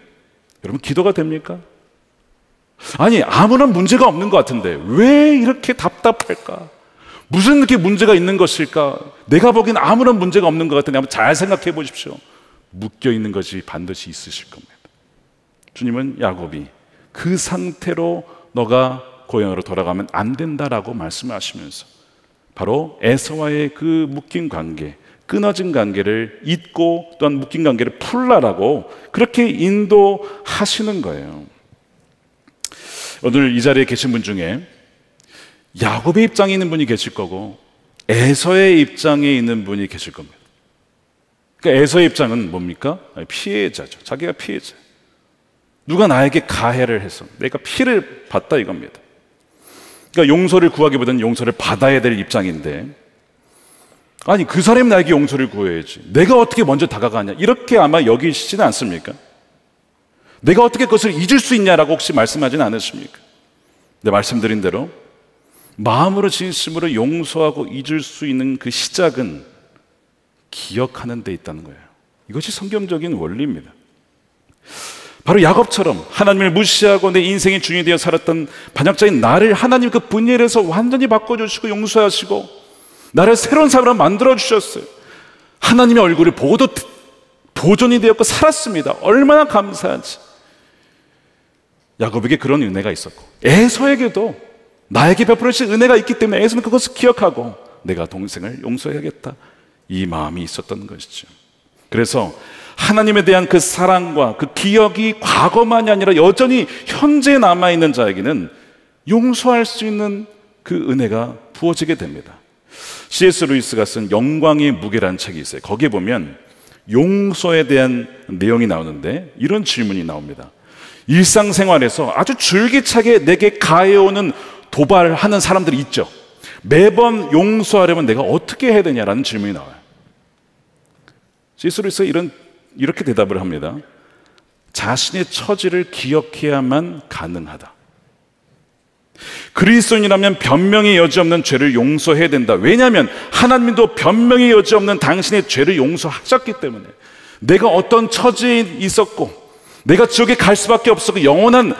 여러분 기도가 됩니까? 아니, 아무런 문제가 없는 것 같은데 왜 이렇게 답답할까? 무슨 이렇게 문제가 있는 것일까? 내가 보기엔 아무런 문제가 없는 것 같은데 한번 잘 생각해 보십시오. 묶여 있는 것이 반드시 있으실 겁니다. 주님은 야곱이 그 상태로 너가 고향으로 돌아가면 안 된다라고 말씀하시면서 바로 에서와의 그 묶인 관계, 끊어진 관계를 잊고 또한 묶인 관계를 풀라라고 그렇게 인도하시는 거예요. 오늘 이 자리에 계신 분 중에 야곱의 입장에 있는 분이 계실 거고 에서의 입장에 있는 분이 계실 겁니다. 그러니까 에서의 입장은 뭡니까? 피해자죠. 자기가 피해자. 누가 나에게 가해를 해서 내가 피해를 봤다 이겁니다. 그러니까 용서를 구하기보다는 용서를 받아야 될 입장인데, 아니 그 사람이 나에게 용서를 구해야지 내가 어떻게 먼저 다가가냐, 이렇게 아마 여기시지는 않습니까? 내가 어떻게 그것을 잊을 수 있냐라고 혹시 말씀하지는 않으십니까? 네, 말씀드린 대로 마음으로 진심으로 용서하고 잊을 수 있는 그 시작은 기억하는 데 있다는 거예요. 이것이 성경적인 원리입니다. 바로 야곱처럼 하나님을 무시하고 내 인생의 주인이 되어 살았던 반역자인 나를 하나님 그 분열에서 완전히 바꿔주시고 용서하시고 나를 새로운 사람으로 만들어주셨어요. 하나님의 얼굴을 보고도 보존이 되었고 살았습니다. 얼마나 감사한지. 야곱에게 그런 은혜가 있었고 에서에게도 나에게 베풀어주신 은혜가 있기 때문에 에서는 그것을 기억하고 내가 동생을 용서해야겠다, 이 마음이 있었던 것이죠. 그래서 하나님에 대한 그 사랑과 그 기억이 과거만이 아니라 여전히 현재에 남아있는 자에게는 용서할 수 있는 그 은혜가 부어지게 됩니다. C.S. 루이스가 쓴 영광의 무게라는 책이 있어요. 거기에 보면 용서에 대한 내용이 나오는데 이런 질문이 나옵니다. 일상생활에서 아주 줄기차게 내게 가해오는 도발하는 사람들이 있죠. 매번 용서하려면 내가 어떻게 해야 되냐라는 질문이 나와요. C.S. 루이스가 이렇게 대답을 합니다. 자신의 처지를 기억해야만 가능하다. 그리스도인이라면 변명의 여지 없는 죄를 용서해야 된다. 왜냐하면 하나님도 변명의 여지 없는 당신의 죄를 용서하셨기 때문에, 내가 어떤 처지에 있었고 내가 지옥에 갈 수밖에 없었고 영원한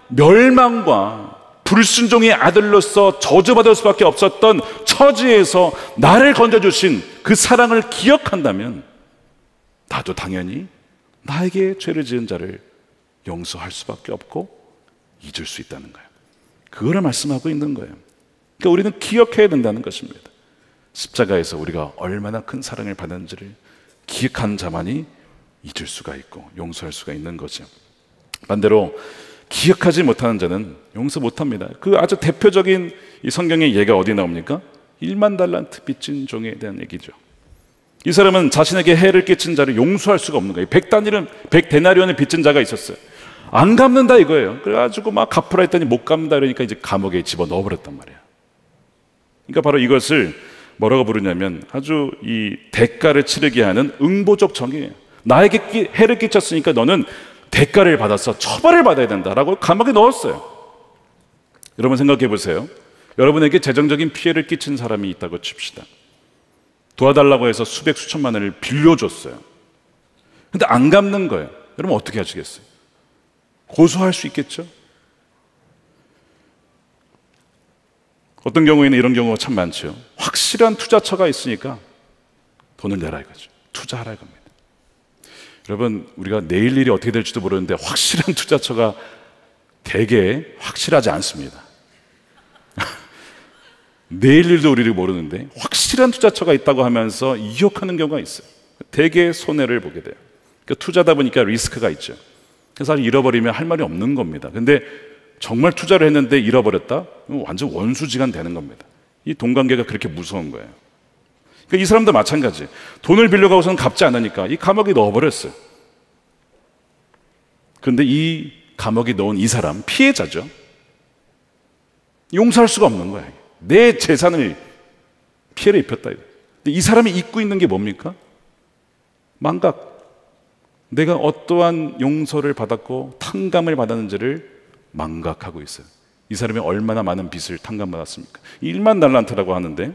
멸망과 불순종의 아들로서 저주받을 수밖에 없었던 처지에서 나를 건져주신 그 사랑을 기억한다면 나도 당연히 나에게 죄를 지은 자를 용서할 수밖에 없고 잊을 수 있다는 거예요. 그거를 말씀하고 있는 거예요. 그러니까 우리는 기억해야 된다는 것입니다. 십자가에서 우리가 얼마나 큰 사랑을 받았는지를 기억한 자만이 잊을 수가 있고 용서할 수가 있는 거죠. 반대로 기억하지 못하는 자는 용서 못합니다. 그 아주 대표적인 이 성경의 예가 어디 나옵니까? 1만 달란트 빚진 종에 대한 얘기죠. 이 사람은 자신에게 해를 끼친 자를 용서할 수가 없는 거예요. 100데나리온을 빚진 자가 있었어요. 안 갚는다 이거예요. 그래가지고 막 갚으라 했더니 못 갚는다 그러니까 이제 감옥에 집어넣어 버렸단 말이에요. 그러니까 바로 이것을 뭐라고 부르냐면 아주 이 대가를 치르게 하는 응보적 정의예요. 나에게 해를 끼쳤으니까 너는 대가를 받아서 처벌을 받아야 된다라고 감옥에 넣었어요. 여러분 생각해 보세요. 여러분에게 재정적인 피해를 끼친 사람이 있다고 칩시다. 도와달라고 해서 수백 수천만 원을 빌려줬어요. 근데 안 갚는 거예요. 여러분 어떻게 하시겠어요? 고소할 수 있겠죠? 어떤 경우에는 이런 경우가 참 많죠. 확실한 투자처가 있으니까 돈을 내라 이거죠. 투자하라 이겁니다. 여러분 우리가 내일 일이 어떻게 될지도 모르는데 확실한 투자처가 대개 확실하지 않습니다. 내일 일도 우리를 모르는데 확실한 투자처가 있다고 하면서 이욕하는 경우가 있어요. 대개 손해를 보게 돼요. 그러니까 투자다 보니까 리스크가 있죠. 그래서 잃어버리면 할 말이 없는 겁니다. 근데 정말 투자를 했는데 잃어버렸다? 완전 원수지간 되는 겁니다. 이 돈 관계가 그렇게 무서운 거예요. 그러니까 이 사람도 마찬가지. 돈을 빌려가고서는 갚지 않으니까 이 감옥에 넣어버렸어요. 그런데 이 감옥에 넣은 이 사람, 피해자죠. 용서할 수가 없는 거예요. 내 재산을 피해를 입혔다. 근데 이 사람이 잊고 있는 게 뭡니까? 망각. 내가 어떠한 용서를 받았고 탕감을 받았는지를 망각하고 있어요. 이 사람이 얼마나 많은 빚을 탕감받았습니까? 1만 달란트라고 하는데,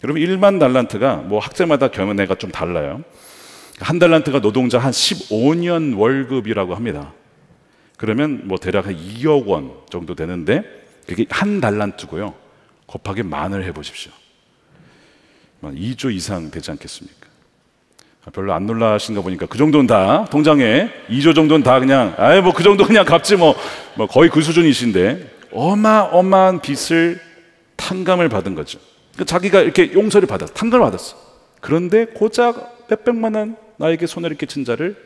여러분 1만 달란트가 뭐 학자마다 견해가 좀 달라요. 한 달란트가 노동자 한 15년 월급이라고 합니다. 그러면 뭐 대략 한 2억 원 정도 되는데, 그게 한 달란트고요. 곱하기 만을 해보십시오. 2조 이상 되지 않겠습니까? 별로 안 놀라신가 보니까 그 정도는 다 통장에 2조 정도는 다 그냥 뭐 그 정도 그냥 갚지 뭐 거의 그 수준이신데 어마어마한 빚을 탕감을 받은 거죠. 그러니까 자기가 이렇게 용서를 받았어, 탕감을 받았어. 그런데 고작 몇백만 원 나에게 손해를 끼친 자를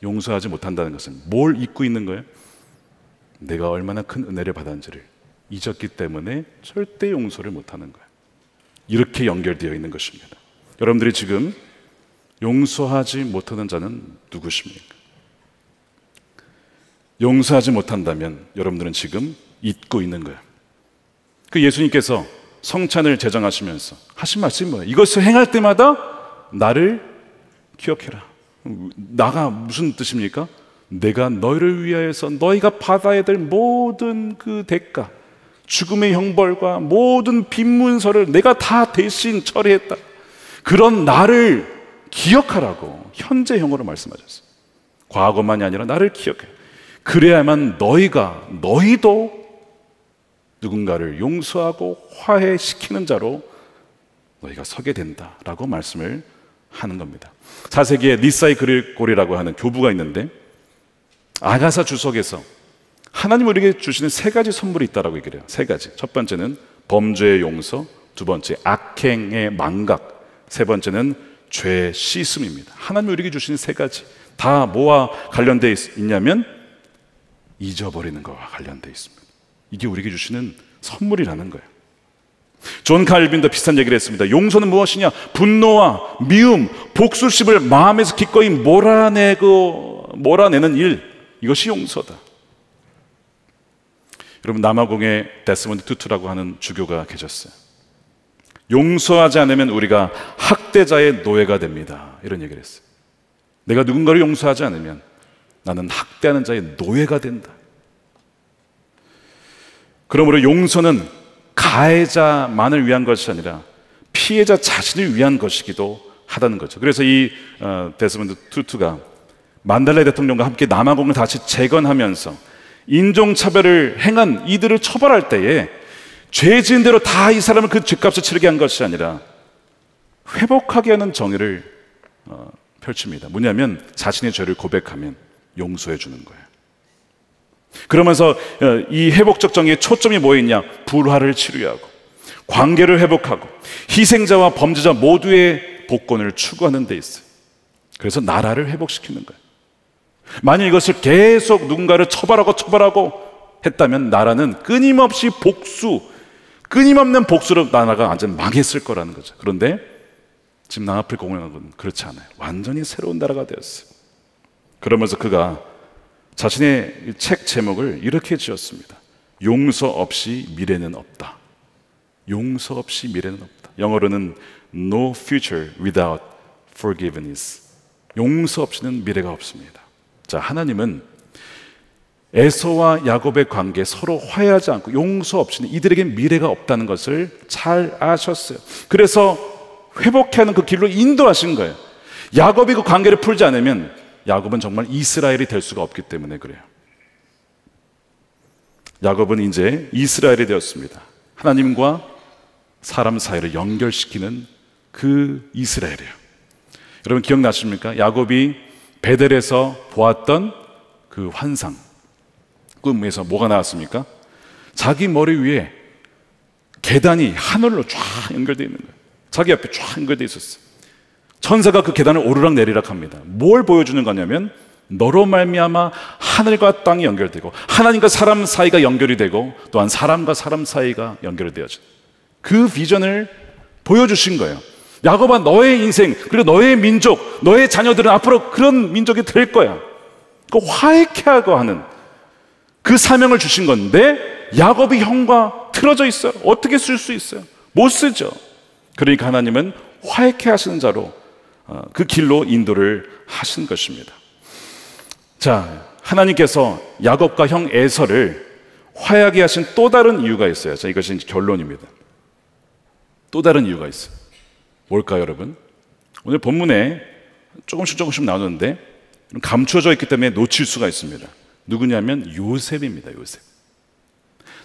용서하지 못한다는 것은 뭘 잊고 있는 거예요? 내가 얼마나 큰 은혜를 받았는지를 잊었기 때문에 절대 용서를 못하는 거예요. 이렇게 연결되어 있는 것입니다. 여러분들이 지금 용서하지 못하는 자는 누구십니까? 용서하지 못한다면 여러분들은 지금 잊고 있는 거예요. 그 예수님께서 성찬을 제정하시면서 하신 말씀이 뭐예요? 이것을 행할 때마다 나를 기억해라. 나가 무슨 뜻입니까? 내가 너희를 위하여서 너희가 받아야 될 모든 그 대가, 죽음의 형벌과 모든 빈문서를 내가 다 대신 처리했다. 그런 나를 기억하라고 현재형으로 말씀하셨어요. 과거만이 아니라 나를 기억해. 그래야만 너희도 누군가를 용서하고 화해시키는 자로 너희가 서게 된다라고 말씀을 하는 겁니다. 4세기에 니사의 그리고리라고 하는 교부가 있는데 아가사 주석에서 하나님 우리에게 주시는 3가지 선물이 있다라고 얘기를 해요. 3가지. 첫 번째는 범죄의 용서, 두 번째 악행의 망각, 세 번째는 죄 씻음입니다. 하나님 우리에게 주시는 3가지 다 뭐와 관련되어 있냐면 잊어버리는 것과 관련되어 있습니다. 이게 우리에게 주시는 선물이라는 거예요. 존 칼빈도 비슷한 얘기를 했습니다. 용서는 무엇이냐? 분노와 미움, 복수심을 마음에서 기꺼이 몰아내는 일, 이것이 용서다. 여러분 남아공에 데스몬드 투투라고 하는 주교가 계셨어요. 용서하지 않으면 우리가 학대자의 노예가 됩니다. 이런 얘기를 했어요. 내가 누군가를 용서하지 않으면 나는 학대하는 자의 노예가 된다. 그러므로 용서는 가해자만을 위한 것이 아니라 피해자 자신을 위한 것이기도 하다는 거죠. 그래서 이 데스몬드 투투가 만델라 대통령과 함께 남아공을 다시 재건하면서 인종차별을 행한 이들을 처벌할 때에 죄 지은 대로 다 이 사람을 그 죄값을 치르게 한 것이 아니라 회복하게 하는 정의를 펼칩니다. 뭐냐면 자신의 죄를 고백하면 용서해 주는 거예요. 그러면서 이 회복적 정의의 초점이 뭐였냐? 불화를 치료하고 관계를 회복하고 희생자와 범죄자 모두의 복권을 추구하는 데 있어요. 그래서 나라를 회복시키는 거예요. 만약 이것을 계속 누군가를 처벌하고 했다면 나라는 끊임없이 끊임없는 복수로 나라가 완전 망했을 거라는 거죠. 그런데 지금 남아프리카 공화국은 그렇지 않아요. 완전히 새로운 나라가 되었어요. 그러면서 그가 자신의 책 제목을 이렇게 지었습니다. 용서 없이 미래는 없다. 용서 없이 미래는 없다. 영어로는 No future without forgiveness. 용서 없이는 미래가 없습니다. 자, 하나님은 에서와 야곱의 관계 서로 화해하지 않고 용서 없이는 이들에게 미래가 없다는 것을 잘 아셨어요. 그래서 회복하는 그 길로 인도하신 거예요. 야곱이 그 관계를 풀지 않으면 야곱은 정말 이스라엘이 될 수가 없기 때문에 그래요. 야곱은 이제 이스라엘이 되었습니다. 하나님과 사람 사이를 연결시키는 그 이스라엘이에요. 여러분 기억나십니까? 야곱이 베델에서 보았던 그 환상, 꿈에서 뭐가 나왔습니까? 자기 머리 위에 계단이 하늘로 쫙 연결되어 있는 거예요. 자기 앞에 쫙 연결되어 있었어요. 천사가 그 계단을 오르락 내리락 합니다. 뭘 보여주는 거냐면 너로 말미암아 하늘과 땅이 연결되고 하나님과 사람 사이가 연결이 되고 또한 사람과 사람 사이가 연결이 되어진 그 비전을 보여주신 거예요. 야곱아, 너의 인생, 그리고 너의 민족, 너의 자녀들은 앞으로 그런 민족이 될 거야. 그 화해케 하고 하는 그 사명을 주신 건데, 야곱이 형과 틀어져 있어요. 어떻게 쓸 수 있어요? 못 쓰죠. 그러니까 하나님은 화해케 하시는 자로 그 길로 인도를 하신 것입니다. 자, 하나님께서 야곱과 형 에서를 화해하게 하신 또 다른 이유가 있어요. 자, 이것이 이제 결론입니다. 또 다른 이유가 있어요. 뭘까요, 여러분? 오늘 본문에 조금씩 나오는데 감추어져 있기 때문에 놓칠 수가 있습니다. 누구냐면 요셉입니다. 요셉.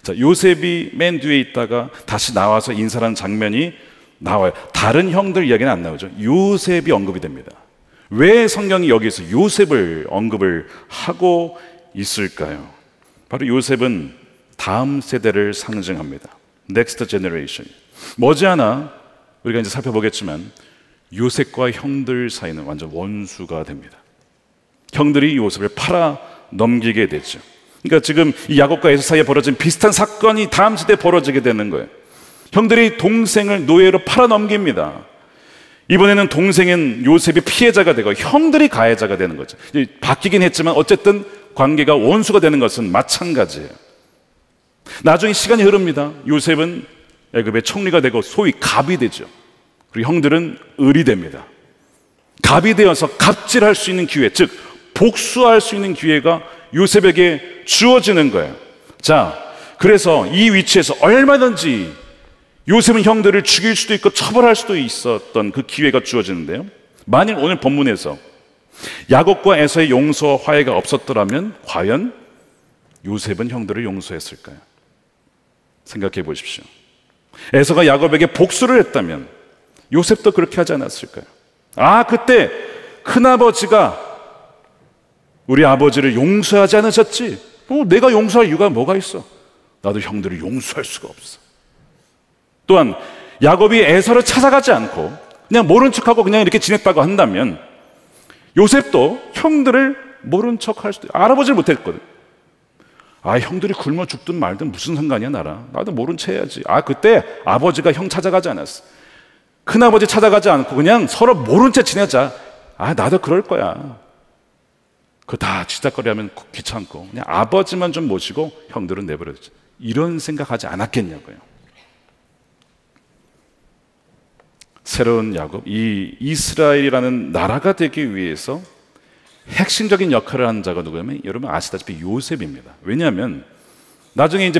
자, 요셉이 맨 뒤에 있다가 다시 나와서 인사하는 장면이 나와요. 다른 형들 이야기는 안 나오죠. 요셉이 언급이 됩니다. 왜 성경이 여기서 요셉을 언급을 하고 있을까요? 바로 요셉은 다음 세대를 상징합니다. Next generation. 머지않아 우리가 이제 살펴보겠지만 요셉과 형들 사이는 완전 원수가 됩니다. 형들이 요셉을 팔아 넘기게 되죠. 그러니까 지금 이 야곱과 에서 사이에 벌어진 비슷한 사건이 다음 시대에 벌어지게 되는 거예요. 형들이 동생을 노예로 팔아 넘깁니다. 이번에는 동생인 요셉이 피해자가 되고 형들이 가해자가 되는 거죠. 바뀌긴 했지만 어쨌든 관계가 원수가 되는 것은 마찬가지예요. 나중에 시간이 흐릅니다. 요셉은 애굽의 총리가 되고 소위 갑이 되죠. 그리고 형들은 을이 됩니다. 갑이 되어서 갑질할 수 있는 기회, 즉 복수할 수 있는 기회가 요셉에게 주어지는 거예요. 자, 그래서 이 위치에서 얼마든지 요셉은 형들을 죽일 수도 있고 처벌할 수도 있었던 그 기회가 주어지는데요, 만일 오늘 본문에서 야곱과 에서의 용서와 화해가 없었더라면 과연 요셉은 형들을 용서했을까요? 생각해 보십시오. 에서가 야곱에게 복수를 했다면 요셉도 그렇게 하지 않았을까요? 아, 그때 큰아버지가 우리 아버지를 용서하지 않으셨지? 내가 용서할 이유가 뭐가 있어? 나도 형들을 용서할 수가 없어. 또한 야곱이 에서를 찾아가지 않고 그냥 모른 척하고 그냥 이렇게 지냈다고 한다면 요셉도 형들을 모른 척할 수도, 알아보질 못했거든. 아, 형들이 굶어 죽든 말든 무슨 상관이야 나랑. 나도 모른 체 해야지. 아, 그때 아버지가 형 찾아가지 않았어. 큰아버지 찾아가지 않고 그냥 서로 모른 채 지내자. 아, 나도 그럴 거야. 그거 다 지닥거리하면 귀찮고 그냥 아버지만 좀 모시고 형들은 내버려두자. 이런 생각하지 않았겠냐고요. 새로운 야곱, 이 이스라엘이라는 나라가 되기 위해서 핵심적인 역할을 하는 자가 누구냐면 여러분 아시다시피 요셉입니다. 왜냐하면 나중에 이제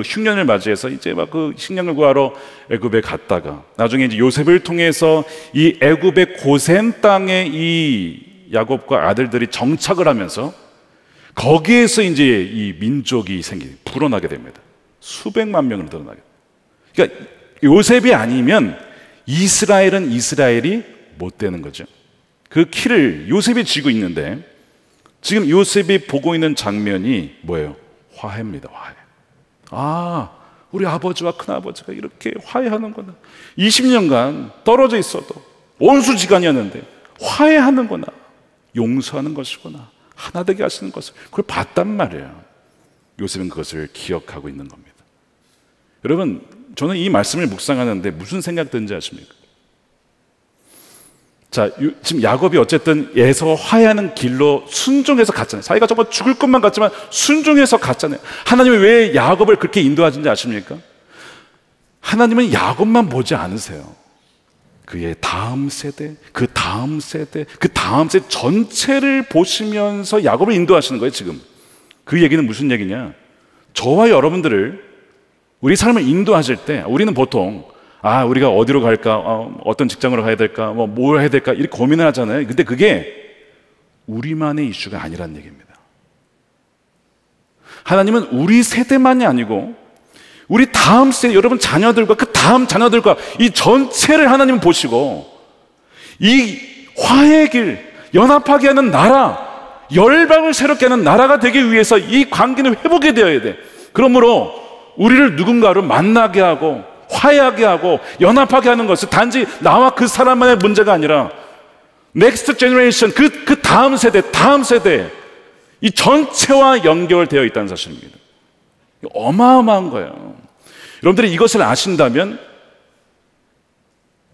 흉년을 맞이해서 이제 막 그 식량을 구하러 애굽에 갔다가 나중에 이제 요셉을 통해서 이 애굽의 고센 땅에 이 야곱과 아들들이 정착을 하면서 거기에서 이제 이 민족이 불어나게 됩니다. 수백만 명을 늘어나게. 그러니까 요셉이 아니면 이스라엘은 이스라엘이 못 되는 거죠. 그 키를 요셉이 쥐고 있는데 지금 요셉이 보고 있는 장면이 뭐예요? 화해입니다. 화해. 아, 우리 아버지와 큰아버지가 이렇게 화해하는구나. 20년간 떨어져 있어도 원수지간이었는데 화해하는구나. 용서하는 것이구나. 하나 되게 하시는 것을 그걸 봤단 말이에요. 요셉은 그것을 기억하고 있는 겁니다. 여러분, 저는 이 말씀을 묵상하는데 무슨 생각 드는지 아십니까? 자, 지금 야곱이 어쨌든 에서와 화해하는 길로 순종해서 갔잖아요. 자기가 정말 죽을 것만 같지만 순종해서 갔잖아요. 하나님이 왜 야곱을 그렇게 인도하신지 아십니까? 하나님은 야곱만 보지 않으세요. 그의 다음 세대, 그 다음 세대, 그 다음 세대 전체를 보시면서 야곱을 인도하시는 거예요. 지금 그 얘기는 무슨 얘기냐? 저와 여러분들을 우리 삶을 인도하실 때 우리는 보통 우리가 어디로 갈까? 어떤 직장으로 가야 될까? 뭘 해야 될까? 이렇게 고민을 하잖아요. 근데 그게 우리만의 이슈가 아니란 얘기입니다. 하나님은 우리 세대만이 아니고 우리 다음 세대, 여러분 자녀들과 그 다음 자녀들과 이 전체를 하나님은 보시고 이 화해의 길, 연합하게 하는 나라, 열방을 새롭게 하는 나라가 되기 위해서 이 관계는 회복이 되어야 돼. 그러므로 우리를 누군가로 만나게 하고 화해하게 하고 연합하게 하는 것은 단지 나와 그 사람만의 문제가 아니라 넥스트 제너레이션, 그 다음 세대 이 전체와 연결되어 있다는 사실입니다. 어마어마한 거예요. 여러분들이 이것을 아신다면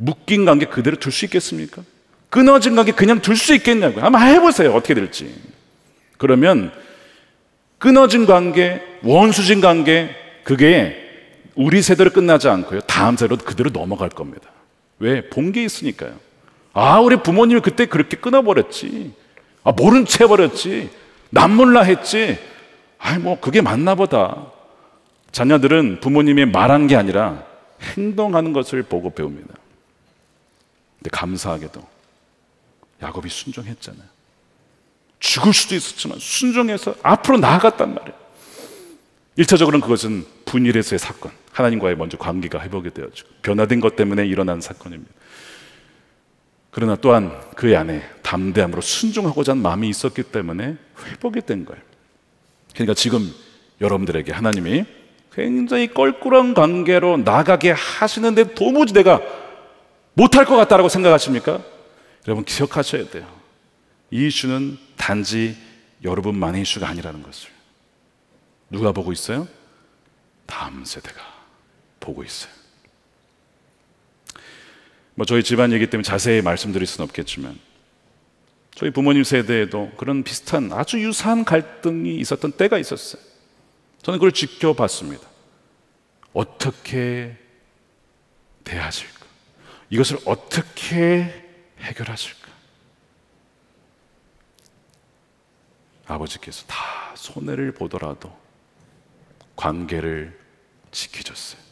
묶인 관계 그대로 둘 수 있겠습니까? 끊어진 관계 그냥 둘 수 있겠냐고요. 한번 해보세요. 어떻게 될지. 그러면 끊어진 관계, 원수진 관계, 그게 우리 세대로 끝나지 않고요, 다음 세대로 그대로 넘어갈 겁니다. 왜? 본 게 있으니까요. 아, 우리 부모님이 그때 그렇게 끊어버렸지. 아, 모른 채 해버렸지. 난 몰라 했지. 아, 뭐 그게 맞나 보다. 자녀들은 부모님이 말한 게 아니라 행동하는 것을 보고 배웁니다. 근데 감사하게도 야곱이 순종했잖아요. 죽을 수도 있었지만 순종해서 앞으로 나아갔단 말이에요. 1차적으로는 그것은 분일에서의 사건, 하나님과의 먼저 관계가 회복이 되어지고 변화된 것 때문에 일어난 사건입니다. 그러나 또한 그 안에 담대함으로 순종하고자 하는 마음이 있었기 때문에 회복이 된 거예요. 그러니까 지금 여러분들에게 하나님이 굉장히 껄끄러운 관계로 나가게 하시는데 도무지 내가 못할 것 같다라고 생각하십니까? 여러분 기억하셔야 돼요. 이 이슈는 단지 여러분만의 이슈가 아니라는 것을. 누가 보고 있어요? 다음 세대가 보고 있어요. 뭐 저희 집안 얘기 때문에 자세히 말씀드릴 수는 없겠지만 저희 부모님 세대에도 그런 비슷한 아주 유사한 갈등이 있었던 때가 있었어요. 저는 그걸 지켜봤습니다. 어떻게 대하실까? 이것을 어떻게 해결하실까? 아버지께서 다 손해를 보더라도 관계를 지키셨어요.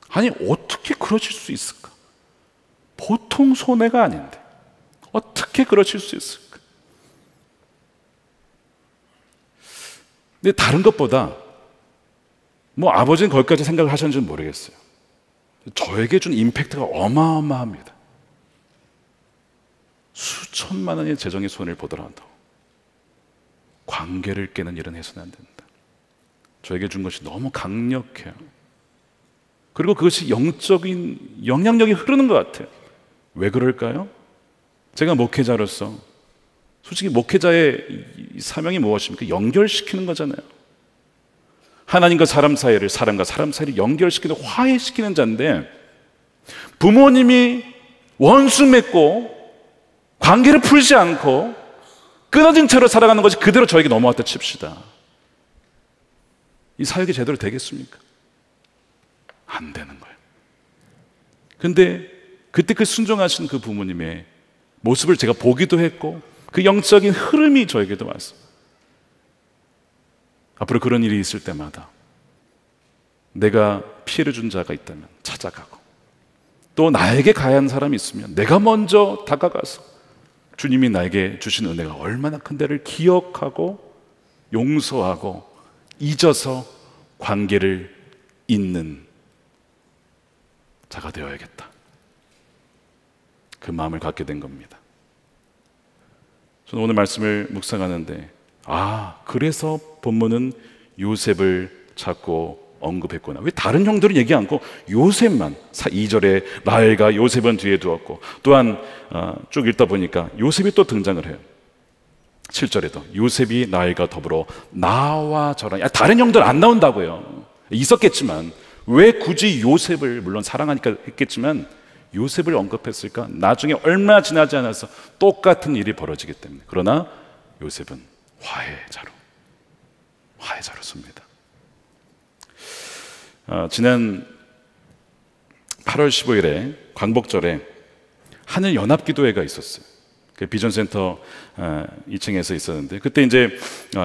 아니, 어떻게 그러실 수 있을까? 보통 손해가 아닌데 어떻게 그러실 수 있을까? 근데 다른 것보다 뭐 아버지는 거기까지 생각을 하셨는지는 모르겠어요. 저에게 준 임팩트가 어마어마합니다. 수천만 원의 재정의 손해를 보더라도 관계를 깨는 일은 해서는 안 된다. 저에게 준 것이 너무 강력해요. 그리고 그것이 영적인 영향력이 흐르는 것 같아요. 왜 그럴까요? 제가 목회자로서 솔직히 목회자의 사명이 무엇입니까? 연결시키는 거잖아요. 하나님과 사람 사이를, 사람과 사람 사이를 연결시키는, 화해시키는 자인데 부모님이 원수 맺고 관계를 풀지 않고 끊어진 채로 살아가는 것이 그대로 저에게 넘어왔다 칩시다. 이 사역이 제대로 되겠습니까? 안 되는 거예요. 근데 그때 그 순종하신 그 부모님의 모습을 제가 보기도 했고 그 영적인 흐름이 저에게도 왔어요. 앞으로 그런 일이 있을 때마다 내가 피해를 준 자가 있다면 찾아가고 또 나에게 가해한 사람이 있으면 내가 먼저 다가가서 주님이 나에게 주신 은혜가 얼마나 큰데를 기억하고 용서하고 잊어서 관계를 잇는 자가 되어야겠다. 그 마음을 갖게 된 겁니다. 저는 오늘 말씀을 묵상하는데 그래서 본문은 요셉을 자꾸 언급했구나. 왜 다른 형들은 얘기 않고 요셉만 2절에 라헬과 요셉은 뒤에 두었고 또한 쭉 읽다 보니까 요셉이 또 등장을 해요. 7절에도 요셉이 라헬과 더불어 나와 저랑 다른 형들 안 나온다고요. 있었겠지만 왜 굳이 요셉을, 물론 사랑하니까 했겠지만 요셉을 언급했을까? 나중에 얼마 지나지 않아서 똑같은 일이 벌어지기 때문에. 그러나 요셉은 화해자로 섭니다. 지난 8월 15일에 광복절에 하늘연합기도회가 있었어요. 그 비전센터 2층에서 있었는데 그때 이제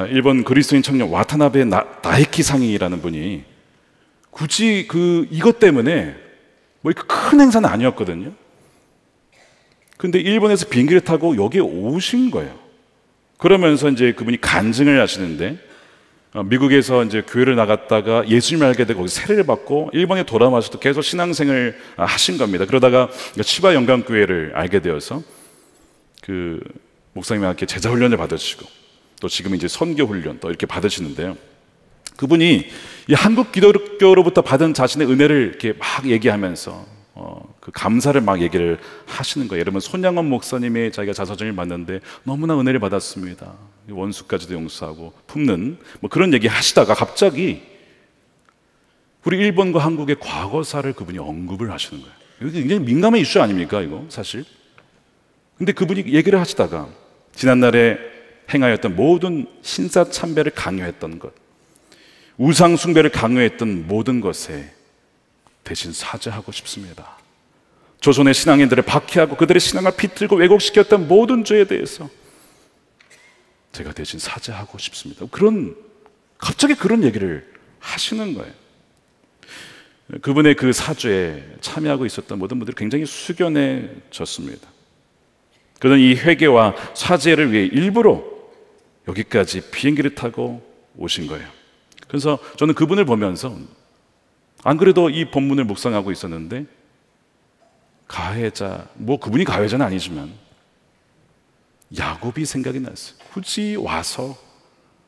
일본 그리스도인 청년 와타나베 나에키 상이라는 분이 굳이 이것 때문에 뭐 큰 행사는 아니었거든요. 근데 일본에서 비행기를 타고 여기에 오신 거예요. 그러면서 이제 그분이 간증을 하시는데 미국에서 이제 교회를 나갔다가 예수님을 알게 되고 거기서 세례를 받고 일본에 돌아와서도 계속 신앙생을 하신 겁니다. 그러다가 치바 영광교회를 알게 되어서 그 목사님과 함께 제자 훈련을 받으시고 또 지금 이제 선교 훈련 또 이렇게 받으시는데요. 그분이 이 한국 기독교로부터 받은 자신의 은혜를 이렇게 막 얘기하면서 그 감사를 막 얘기를 하시는 거예요. 여러분 손양원 목사님의 자기가 자서전을 봤는데 너무나 은혜를 받았습니다. 원수까지도 용서하고 품는 뭐 그런 얘기 하시다가 갑자기 우리 일본과 한국의 과거사를 그분이 언급을 하시는 거예요. 이거 굉장히 민감한 이슈 아닙니까, 이거 사실? 근데 그분이 얘기를 하시다가 지난날에 행하였던 모든 신사참배를 강요했던 것, 우상숭배를 강요했던 모든 것에 대신 사죄하고 싶습니다. 조선의 신앙인들을 박해하고 그들의 신앙을 비틀고 왜곡시켰던 모든 죄에 대해서 제가 대신 사죄하고 싶습니다. 갑자기 그런 얘기를 하시는 거예요. 그분의 그 사죄에 참여하고 있었던 모든 분들이 굉장히 숙연해졌습니다. 그는 이 회개와 사죄를 위해 일부러 여기까지 비행기를 타고 오신 거예요. 그래서 저는 그분을 보면서 안 그래도 이 본문을 묵상하고 있었는데 가해자, 그분이 가해자는 아니지만 야곱이 생각이 났어요. 굳이 와서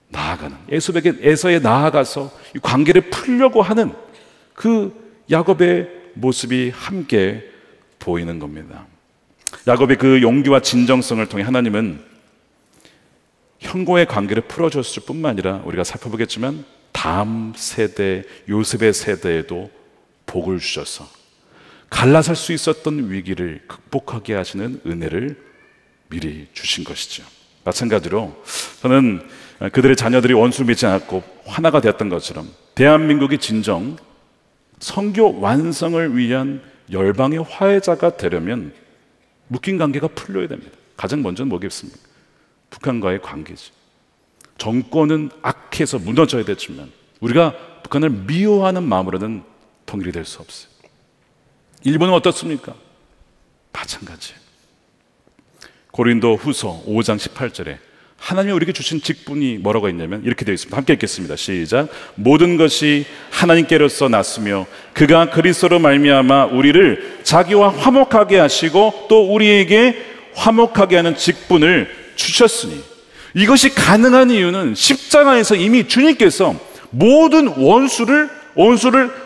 나아가는, 에서에 나아가서 이 관계를 풀려고 하는 그 야곱의 모습이 함께 보이는 겁니다. 야곱의 그 용기와 진정성을 통해 하나님은 형과의 관계를 풀어줬을 뿐만 아니라 우리가 살펴보겠지만 다음 세대, 요셉의 세대에도 복을 주셔서 갈라설 수 있었던 위기를 극복하게 하시는 은혜를 미리 주신 것이죠. 마찬가지로 저는 그들의 자녀들이 원수를 믿지 않았고 하나가 되었던 것처럼 대한민국이 진정 선교 완성을 위한 열방의 화해자가 되려면 묶인 관계가 풀려야 됩니다. 가장 먼저는 뭐겠습니까? 북한과의 관계지. 정권은 악해서 무너져야 되지만 우리가 북한을 미워하는 마음으로는 통일이 될 수 없어요. 일본은 어떻습니까? 마찬가지예요. 고린도 후서 5장 18절에 하나님이 우리에게 주신 직분이 뭐라고 했냐면 이렇게 되어 있습니다. 함께 읽겠습니다. 시작. 모든 것이 하나님께로서 났으며 그가 그리스도로 말미암아 우리를 자기와 화목하게 하시고 또 우리에게 화목하게 하는 직분을 주셨으니, 이것이 가능한 이유는 십자가에서 이미 주님께서 모든 원수를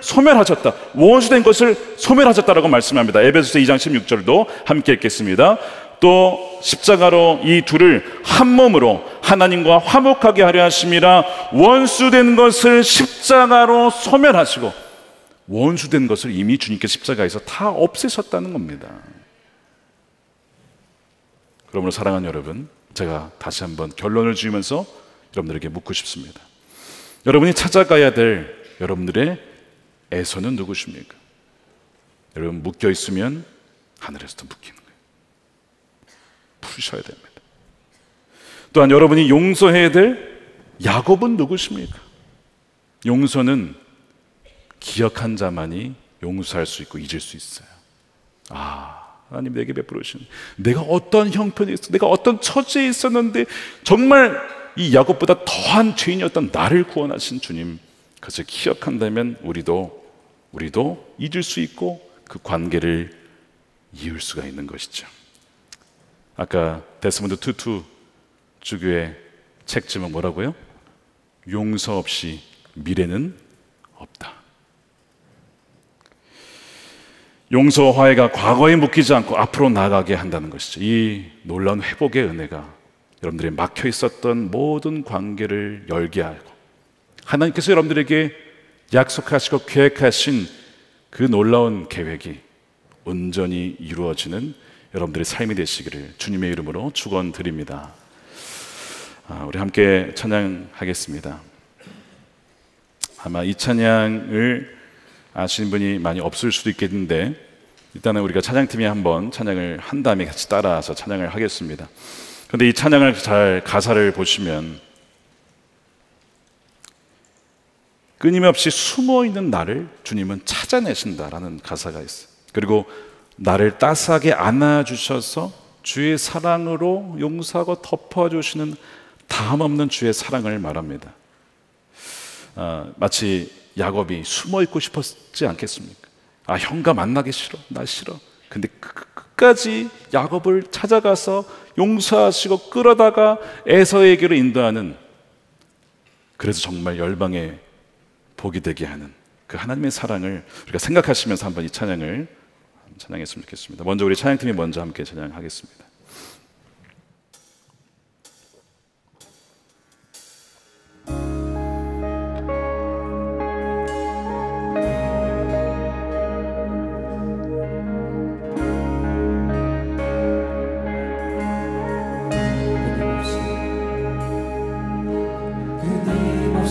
소멸하셨다, 원수된 것을 소멸하셨다라고 말씀합니다. 에베소서 2장 16절도 함께 읽겠습니다. 또 십자가로 이 둘을 한 몸으로 하나님과 화목하게 하려 하심이라. 원수된 것을 십자가로 소멸하시고, 원수된 것을 이미 주님께서 십자가에서 다 없애셨다는 겁니다. 그러므로 사랑하는 여러분, 제가 다시 한번 결론을 지으면서 여러분들에게 묻고 싶습니다. 여러분이 찾아가야 될 여러분들의 에서는 누구십니까? 여러분 묶여 있으면 하늘에서도 묶이는 거예요. 푸셔야 됩니다. 또한 여러분이 용서해야 될 야곱은 누구십니까? 용서는 기억한 자만이 용서할 수 있고 잊을 수 있어요. 하나님 내게 베풀으신, 내가 어떤 형편에 있어, 내가 어떤 처지에 있었는데 정말 이 야곱보다 더한 죄인이었던 나를 구원하신 주님, 그것을 기억한다면 우리도 잊을 수 있고 그 관계를 이을 수가 있는 것이죠. 아까 데스몬드 투투 주교의 책 제목 뭐라고요? 용서 없이 미래는 없다. 용서와 화해가 과거에 묶이지 않고 앞으로 나아가게 한다는 것이죠. 이 놀라운 회복의 은혜가 여러분들이 막혀 있었던 모든 관계를 열게 하고, 하나님께서 여러분들에게 약속하시고 계획하신 그 놀라운 계획이 온전히 이루어지는 여러분들의 삶이 되시기를 주님의 이름으로 축원드립니다. 우리 함께 찬양하겠습니다. 아마 이 찬양을 아시는 분이 많이 없을 수도 있겠는데, 일단은 우리가 찬양팀이 한번 찬양을 한 다음에 같이 따라서 찬양을 하겠습니다. 그런데 이 찬양을 잘 가사를 보시면 끊임없이 숨어있는 나를 주님은 찾아내신다라는 가사가 있어요. 그리고 나를 따스하게 안아주셔서 주의 사랑으로 용서하고 덮어주시는 다함없는 주의 사랑을 말합니다. 마치 야곱이 숨어있고 싶었지 않겠습니까? 형과 만나기 싫어, 나 싫어. 근데 끝까지 야곱을 찾아가서 용서하시고 끌어다가 에서에게로 인도하는, 그래서 정말 열방의 복이 되게 하는 그 하나님의 사랑을 우리가 생각하시면서 한번 이 찬양을 찬양했으면 좋겠습니다. 먼저 우리 찬양팀이 먼저 함께 찬양하겠습니다.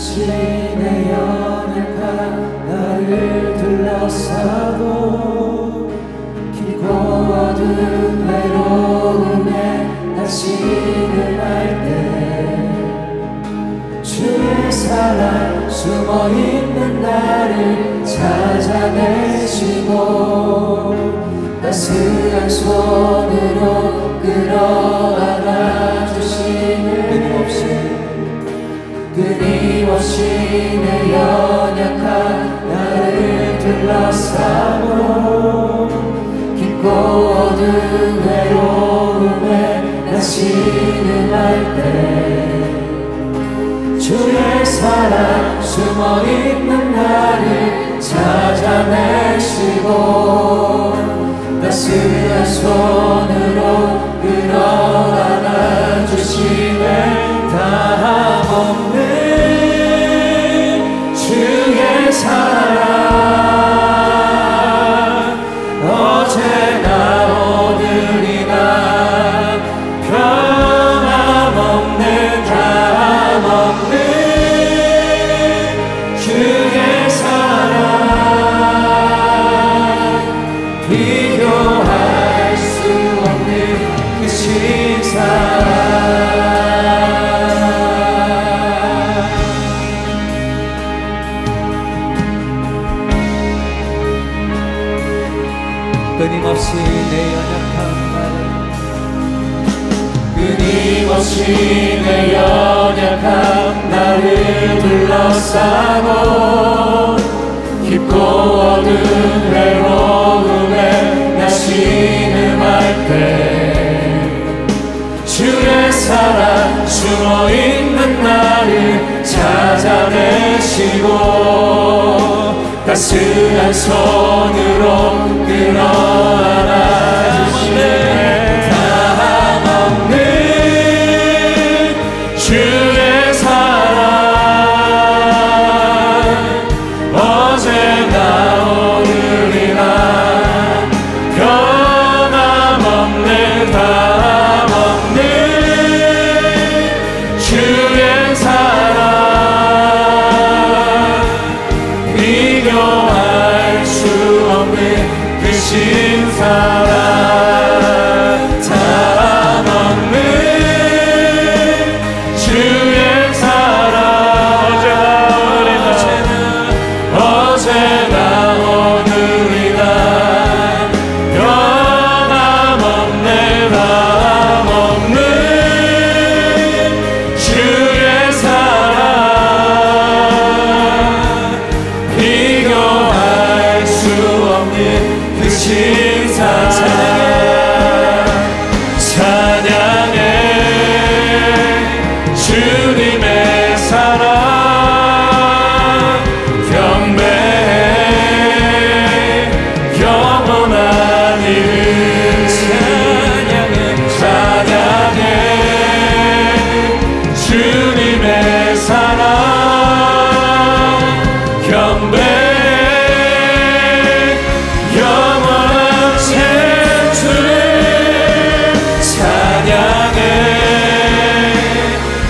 신의 연약한 나를 둘러싸고 깊고 어두운 외로움에 다시는 할 때 주의 사랑 숨어있는 나를 찾아내시고 따스한 손으로 끌어안아 주시는 끊임없이 내 연약한 나를 둘러싸고 깊고 어두운 외로움에 다시는 할 때 주의 사랑 숨어있는 나를 찾아내시고 따스한 손으로 끌어안아 주시네 다함없는 주의 사랑 어제나 오늘이나 변함없는 다함없는 주의 사랑 비교할 수 없는 그 신사랑 끊임없이 내 연약한 나를 끊임없이 내 연약한 나를 둘러싸고 깊고 어두운 외로움에 나 신음할 때 주의 사랑 숨어있는 나를 찾아내시고 따스한 손으로 끌어안아 주시네 다함없는 주의 사랑 어제나 오늘이나 변함없는 다함없는 주의 사랑 비교할 수 없는 그 신사랑 다함없는 주의 사랑 어제나 오늘이나 변함없는 다함없는 주의 사랑 비교할 수 없는 그 신사랑 찬양해 주님의 사랑 경배해 영원한 이름 찬양해 주님의 사랑 경배해 영원한 주를 찬양해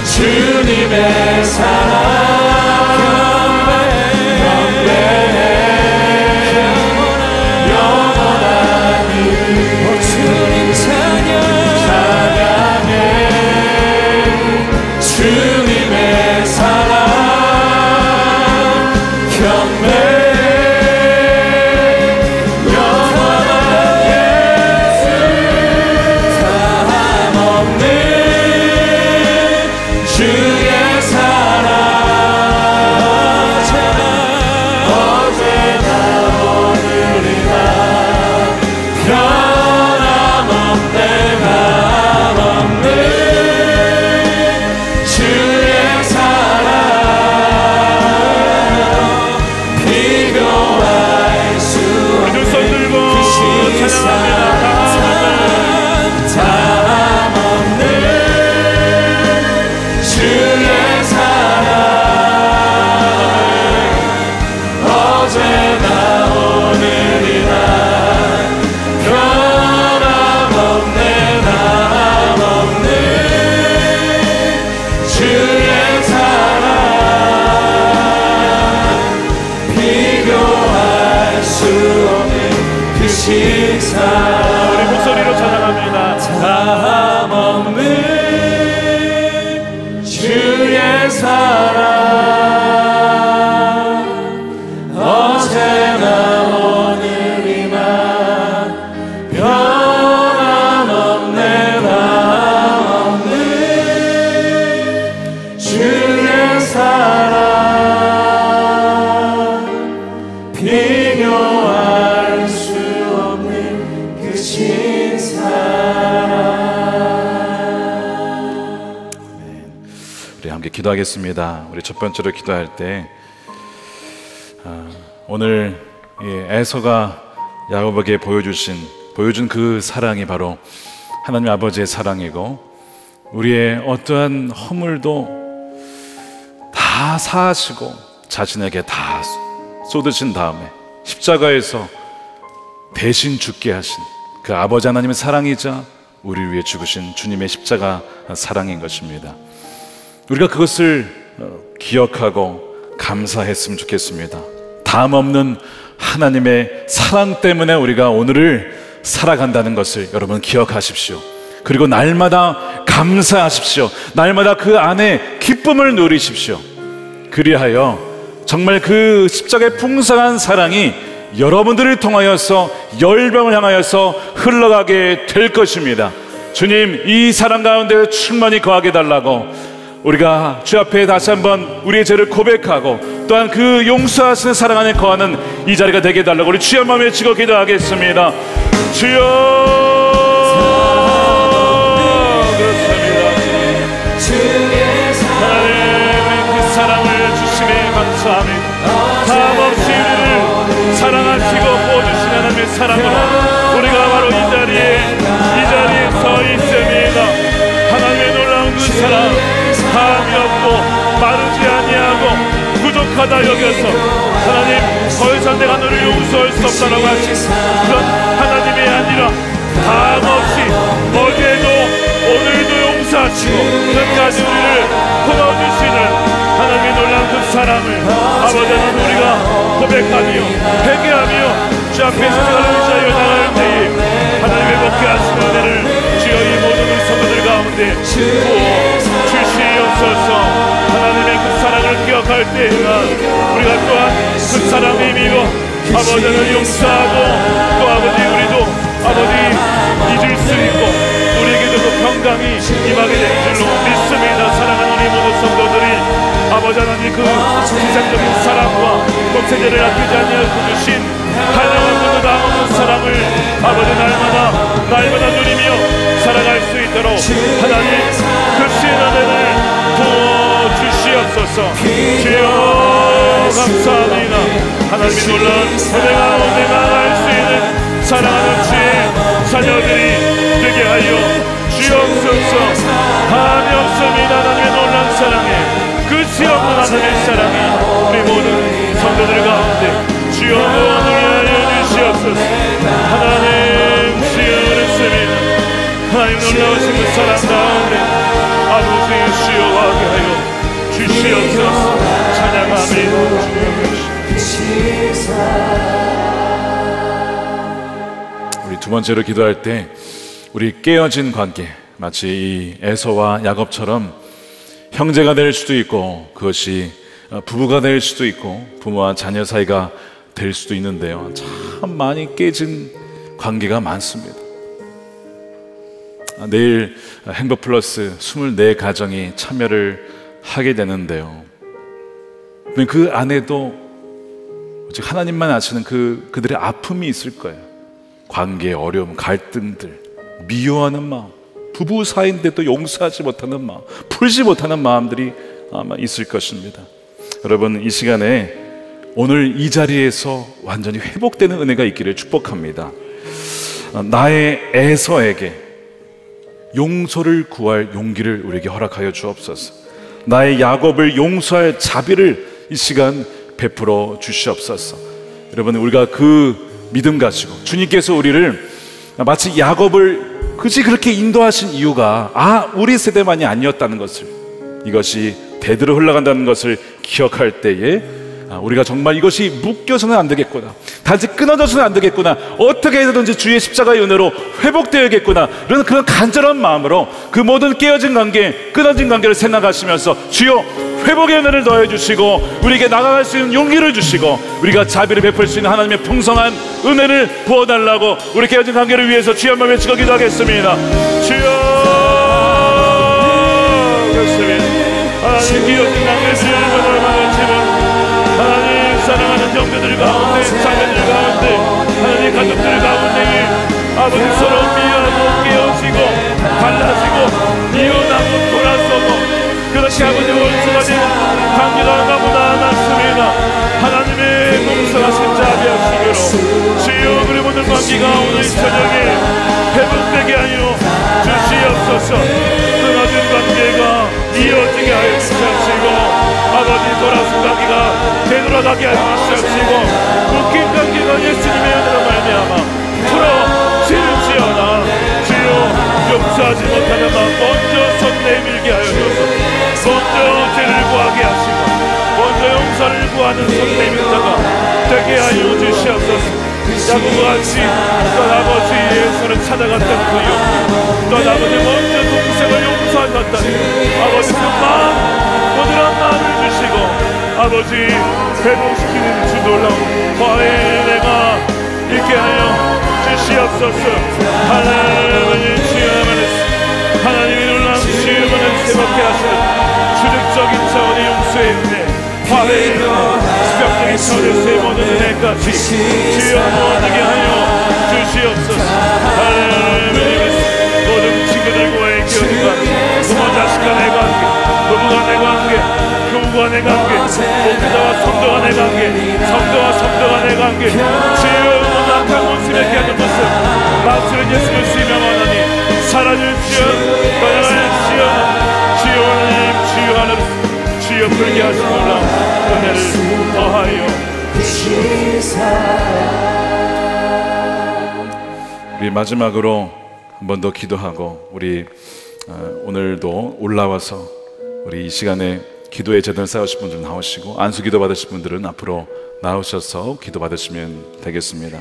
주님의 사랑 경배해 영원한 이름 주님 찬양해 주님의 사랑 경배해 영원한 예수 다함없는 주의 사랑 사랑 어제나 오늘이나 변함없네 변함없는 주의 사랑 비교할 수 없는 그 신사랑. 우리 함께 기도하겠습니다. 우리 첫 번째로 기도할 때 오늘 에서가 야곱에게 보여준 그 사랑이 바로 하나님 아버지의 사랑이고, 우리의 어떠한 허물도 다 사하시고 자신에게 다 쏟으신 다음에 십자가에서 대신 죽게 하신 그 아버지 하나님의 사랑이자 우리를 위해 죽으신 주님의 십자가 사랑인 것입니다. 우리가 그것을 기억하고 감사했으면 좋겠습니다. 다음 없는 하나님의 사랑 때문에 우리가 오늘을 살아간다는 것을 여러분 기억하십시오. 그리고 날마다 감사하십시오. 날마다 그 안에 기쁨을 누리십시오. 그리하여 정말 그 십자가의 풍성한 사랑이 여러분들을 통하여서 열방을 향하여서 흘러가게 될 것입니다. 주님, 이 사랑 가운데 충만히 거하게 달라고 우리가 주 앞에 다시 한번 우리의 죄를 고백하고 또한 그 용서하시는 사랑 안에 거하는 이 자리가 되게 해달라고 우리 주여 마음에 외치고 기도하겠습니다. 주여, 그렇습니다. 하나님, 그 사랑을 주심에 감사합니다. 다함없이 우리를 사랑하시고 보여주신 하나님의 사랑으로 우리가 바로 이 자리에 서 있습니다. 하나님의 놀라운 그 사랑, 함이 없고 마르지 아니하고 부족하다 여겨서 하나님, 더 이상 내가 너를 용서할 수 없다라고 하신 그런 하나님이 아니라 다함없이 어제도 오늘도 용서하시고 끝까지 우리를 품어주시는 하나님의 놀라운 그 사랑을 아버지 하나님 우리가 고백하며 회개하며 주 앞에서 하나님 자리에 나갈 때에 하나님 회복케 하시는 은혜를 주여 이 모든 우리 성도들 가운데 주시옵소서. 하나님의 그 사랑을 기억할 때에는 우리가 또한 그 사랑의 힘이고 아버지를 용서하고 또 아버지 우리도 아버지 잊을 수 있고 우리에게도 그 평강이 임하게 될 줄로 믿습니다. 사랑하는 우리 모든 성도들이 아버지 하나님 그 지상적인 사랑과 독생자를 아끼지 아니하고 주신 하나님의 그 다음없는 사랑을 아버지 날마다 누리며 살아갈 수 있도록 하나님 그 신은혜를 부어주시옵소서. 주여 감사합니다. 하나님이 놀라운 은혜가 알 수 있는 사랑하는 주의 자녀들이 되게 하여 주옵소서. 함이 없습니다. 하나님의 놀라운 사랑에 끝이 없는 하나님의 사랑이 우리 모든 성도들 가운데 주여 능하여 주시옵소서. 하나님 주여 그렇습니다. 하나님 놀라우신 그 사랑 가운데 아버지 주여 하게 하여 주시옵소서. 찬양합니다. 우리 두 번째로 기도할 때 우리 깨어진 관계, 마치 이 에서와 야곱처럼 형제가 될 수도 있고 그것이 부부가 될 수도 있고 부모와 자녀 사이가 될 수도 있는데요, 참 많이 깨진 관계가 많습니다. 내일 행복플러스 24가정이 참여를 하게 되는데요, 그 안에도 오직 하나님만 아시는 그들의 아픔이 있을 거예요. 관계의 어려움, 갈등들, 미워하는 마음, 부부 사이인데도 용서하지 못하는 마음, 풀지 못하는 마음들이 아마 있을 것입니다. 여러분, 이 시간에 오늘 이 자리에서 완전히 회복되는 은혜가 있기를 축복합니다. 나의 에서에게 용서를 구할 용기를 우리에게 허락하여 주옵소서. 나의 야곱을 용서할 자비를 이 시간 베풀어 주시옵소서. 여러분, 우리가 그 믿음 가지고 주님께서 우리를 마치 야곱을 굳이 그렇게 인도하신 이유가 우리 세대만이 아니었다는 것을, 이것이 대대로 흘러간다는 것을 기억할 때에 우리가 정말 이것이 묶여서는 안 되겠구나, 단지 끊어져서는 안 되겠구나, 어떻게 해서든지 주의 십자가의 은혜로 회복되어야겠구나, 이런 그런 간절한 마음으로 그 모든 깨어진 관계, 끊어진 관계를 생각하시면서 주여 회복의 은혜를 더해주시고 우리에게 나아갈 수 있는 용기를 주시고 우리가 자비를 베풀 수 있는 하나님의 풍성한 은혜를 부어달라고 우리 깨어진 관계를 위해서 주여 한번 외치고 기도하겠습니다. 주여, 그렇습니다. 하나님 깨어진 관계를 하나님 사랑하는 형제들 가운데, 자매들 가운데, 하나님 가족들 가운데 아버지 서로 미워하고 깨어지고 갈라지고 이혼하고 돌아서고 그렇게 아버지 원수가 된 관계가 너무나 많습니다. 하나님의 공성하신 자비하시기로 주여 우리 모든 관계가 오늘 저녁에 회복되게 하여 주시옵소서. 끊어진 관계가 이어지게 하여 주시옵시고 아버지 돌아선 관계가 되돌아가게 하여 주시옵시고 묶인 관계가 예수님의 은혜로 말미암아 풀어지을지어다. 주여 용서하지 못하는 마음 먼저 손 내밀게 하여 주옵소서. 먼저 죄를 구하게 하시고 먼저 용서를 구하는 손 내밀 자가 되게 하여 주시옵소서. 야고보같이 또 아버지의 손을 찾아갔던 그 용기, 또 아버지 먼저 동생을 용서하셨다니 아버지 그 마음, 고들한 마음을 주시고 아버지 회복시키는 주 놀라운 화해의 은혜가 있게 하여 주시옵소서. 하나님의 주여, 하나님의 놀라운 주여만을 새롭게 하시는 주력적인 차원의 용서의 은혜, 화해의 은혜, 수평적인 차원에서의 모든 은혜까지 주여 모두게 하여 주시옵소서. 하나님의 모든 친구들과의 교제가, 부모 자식 간의 관계, 부부 간의 관계, 교우 간의 관계, 목회자와 성도 간의 관계, 성도와 성도 간의 관계, 주여 모든 악한 모습에 하는 모습 말씀은 예수 그리스도의 명하노니 살아주시오, 떠나가주시오. 주여 하나님, 주여 하나님, 주여 불게 하신 놀라운 은혜를 더하여 우리 마지막으로 한 번 더 기도하고 우리 오늘도 올라와서 우리 이 시간에 기도의 제단을 쌓으실 분들은 나오시고 안수 기도 받으실 분들은 앞으로 나오셔서 기도 받으시면 되겠습니다.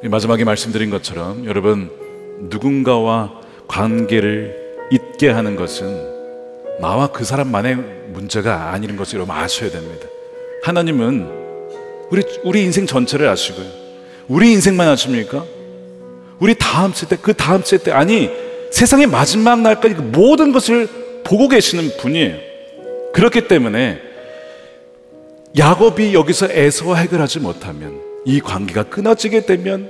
마지막에 말씀드린 것처럼 여러분, 누군가와 관계를 잊게 하는 것은 나와 그 사람만의 문제가 아닌 것을 여러분 아셔야 됩니다. 하나님은 우리 인생 전체를 아시고요. 우리 인생만 아십니까? 우리 다음 세대, 그 다음 세대, 아니 세상의 마지막 날까지 그 모든 것을 보고 계시는 분이에요. 그렇기 때문에 야곱이 여기서 에서와 해결하지 못하면, 이 관계가 끊어지게 되면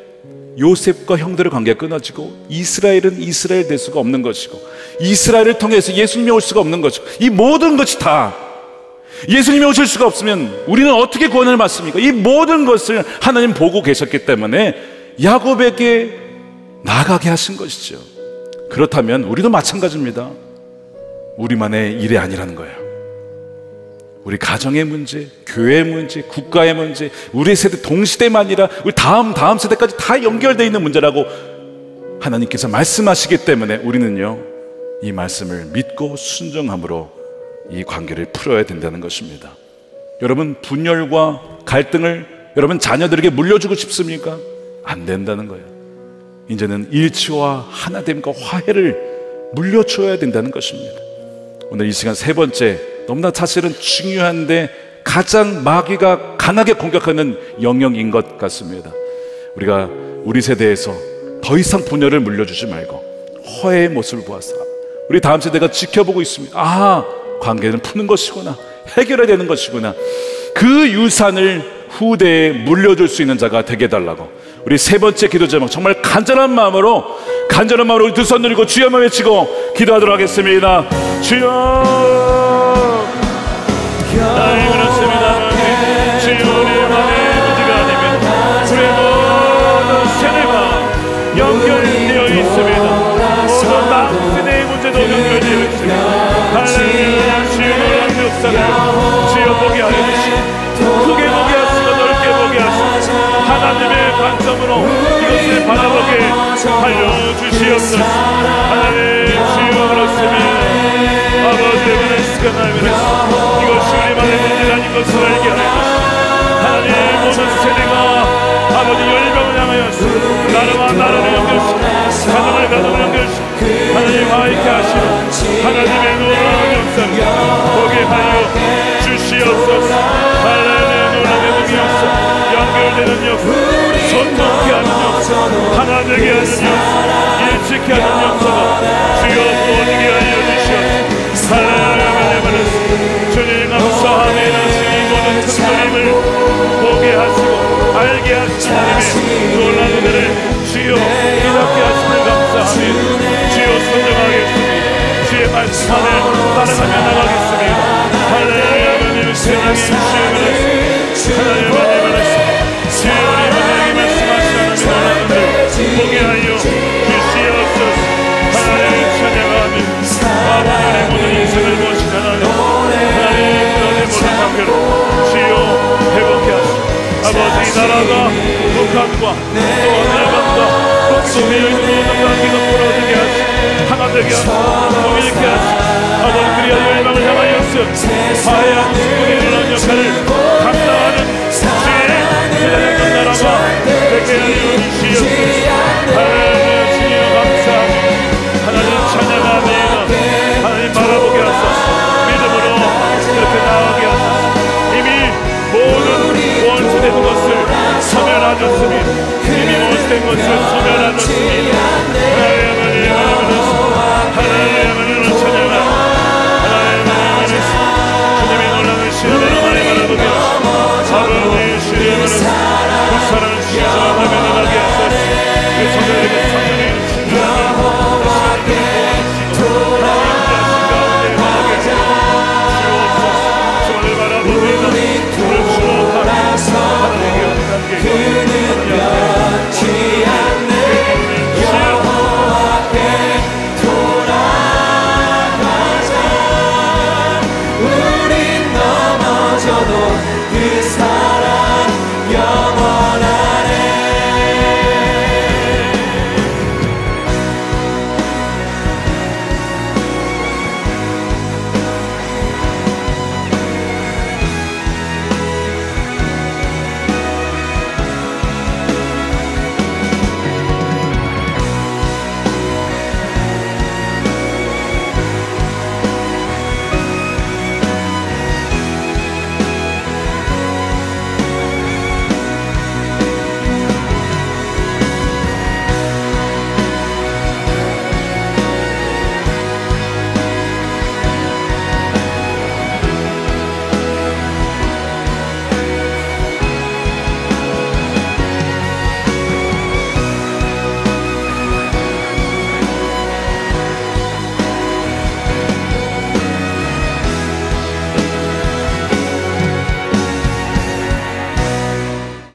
요셉과 형들의 관계가 끊어지고 이스라엘은 이스라엘 될 수가 없는 것이고 이스라엘을 통해서 예수님이 올 수가 없는 것이고 이 모든 것이 다 예수님이 오실 수가 없으면 우리는 어떻게 구원을 받습니까? 이 모든 것을 하나님 보고 계셨기 때문에 야곱에게 나가게 하신 것이죠. 그렇다면 우리도 마찬가지입니다. 우리만의 일이 아니라는 거예요. 우리 가정의 문제, 교회의 문제, 국가의 문제, 우리 세대 동시대만 아니라 우리 다음 세대까지 다 연결되어 있는 문제라고 하나님께서 말씀하시기 때문에 우리는요, 이 말씀을 믿고 순종함으로 이 관계를 풀어야 된다는 것입니다. 여러분, 분열과 갈등을 여러분 자녀들에게 물려주고 싶습니까? 안 된다는 거예요. 이제는 일치와 하나됨과 화해를 물려줘야 된다는 것입니다. 오늘 이 시간 세 번째, 너무나 사실은 중요한데 가장 마귀가 강하게 공격하는 영역인 것 같습니다. 우리가 우리 세대에서 더 이상 분열을 물려주지 말고 화해의 모습을 보아서 우리 다음 세대가 지켜보고 있습니다. 아, 관계는 푸는 것이구나, 해결해야 되는 것이구나. 그 유산을 후대에 물려줄 수 있는 자가 되게 해달라고 우리 세 번째 기도 제목, 정말 간절한 마음으로 우리 두 손 들고 주여만 외치고 기도하도록 하겠습니다. 주여, 그렇습니다. 주여, 우리만의 문제가 아니면 우리의 모든 세대가 연결되어 있습니다. 모든 막세대의 문제도 연결되어 있습니다. 할렐루야. 주여, 역사를 주여 보게 하여 주시고 크게 보게 하시고 넓게 보게 하시고 하나님의 관점으로 이것을 바라보게 하여 주시옵소서. 하나님, 주여, 그렇습니다. 아버지의 은혜, 시간 나의 은혜, 이것이 우리만의 문제 것을 알게 하옵소서. 하나님 모든 세대가 아버지 열방을 향하여서 나라와 연결시키고 가정을 연결시키고 하나님 화이케 하시고 하나님의 놀라운 역사를 보게 하여 주시옵소서. 하나님의 놀라운 역사, 연결되는 역사, 손놓게 하는 역사, 하나 되게 하는 역사, 일치케 하는 역사가 주여 보이게 하여 주시옵소서. 하나님의 주님 감사합니다. 주님 모든 큰소림을 보게 하시고 알게 하시는 하나님의 놀라운 은혜를 주여 깨닫게 하심을 감사합니다. 주여 순종하겠습니다. 주의 말씀 안에 따라가며 나가겠습니다. 할렐루야. 하나님의 세상에 주의 말씀 하나님 말씀 주의 하나님의 말씀하시는 놀라운 은혜를 보게 하여 주시옵소서. 하나님을 찬양하며 아버지의 모든 인생을 모시는 하나님 모든 관계로 주여 회복해 하시고 아버지 나라가 북한과 또 일본과 북소미의 모든 관계가 돌아오게 하시고 하나 되게 하시고 통일케 하시고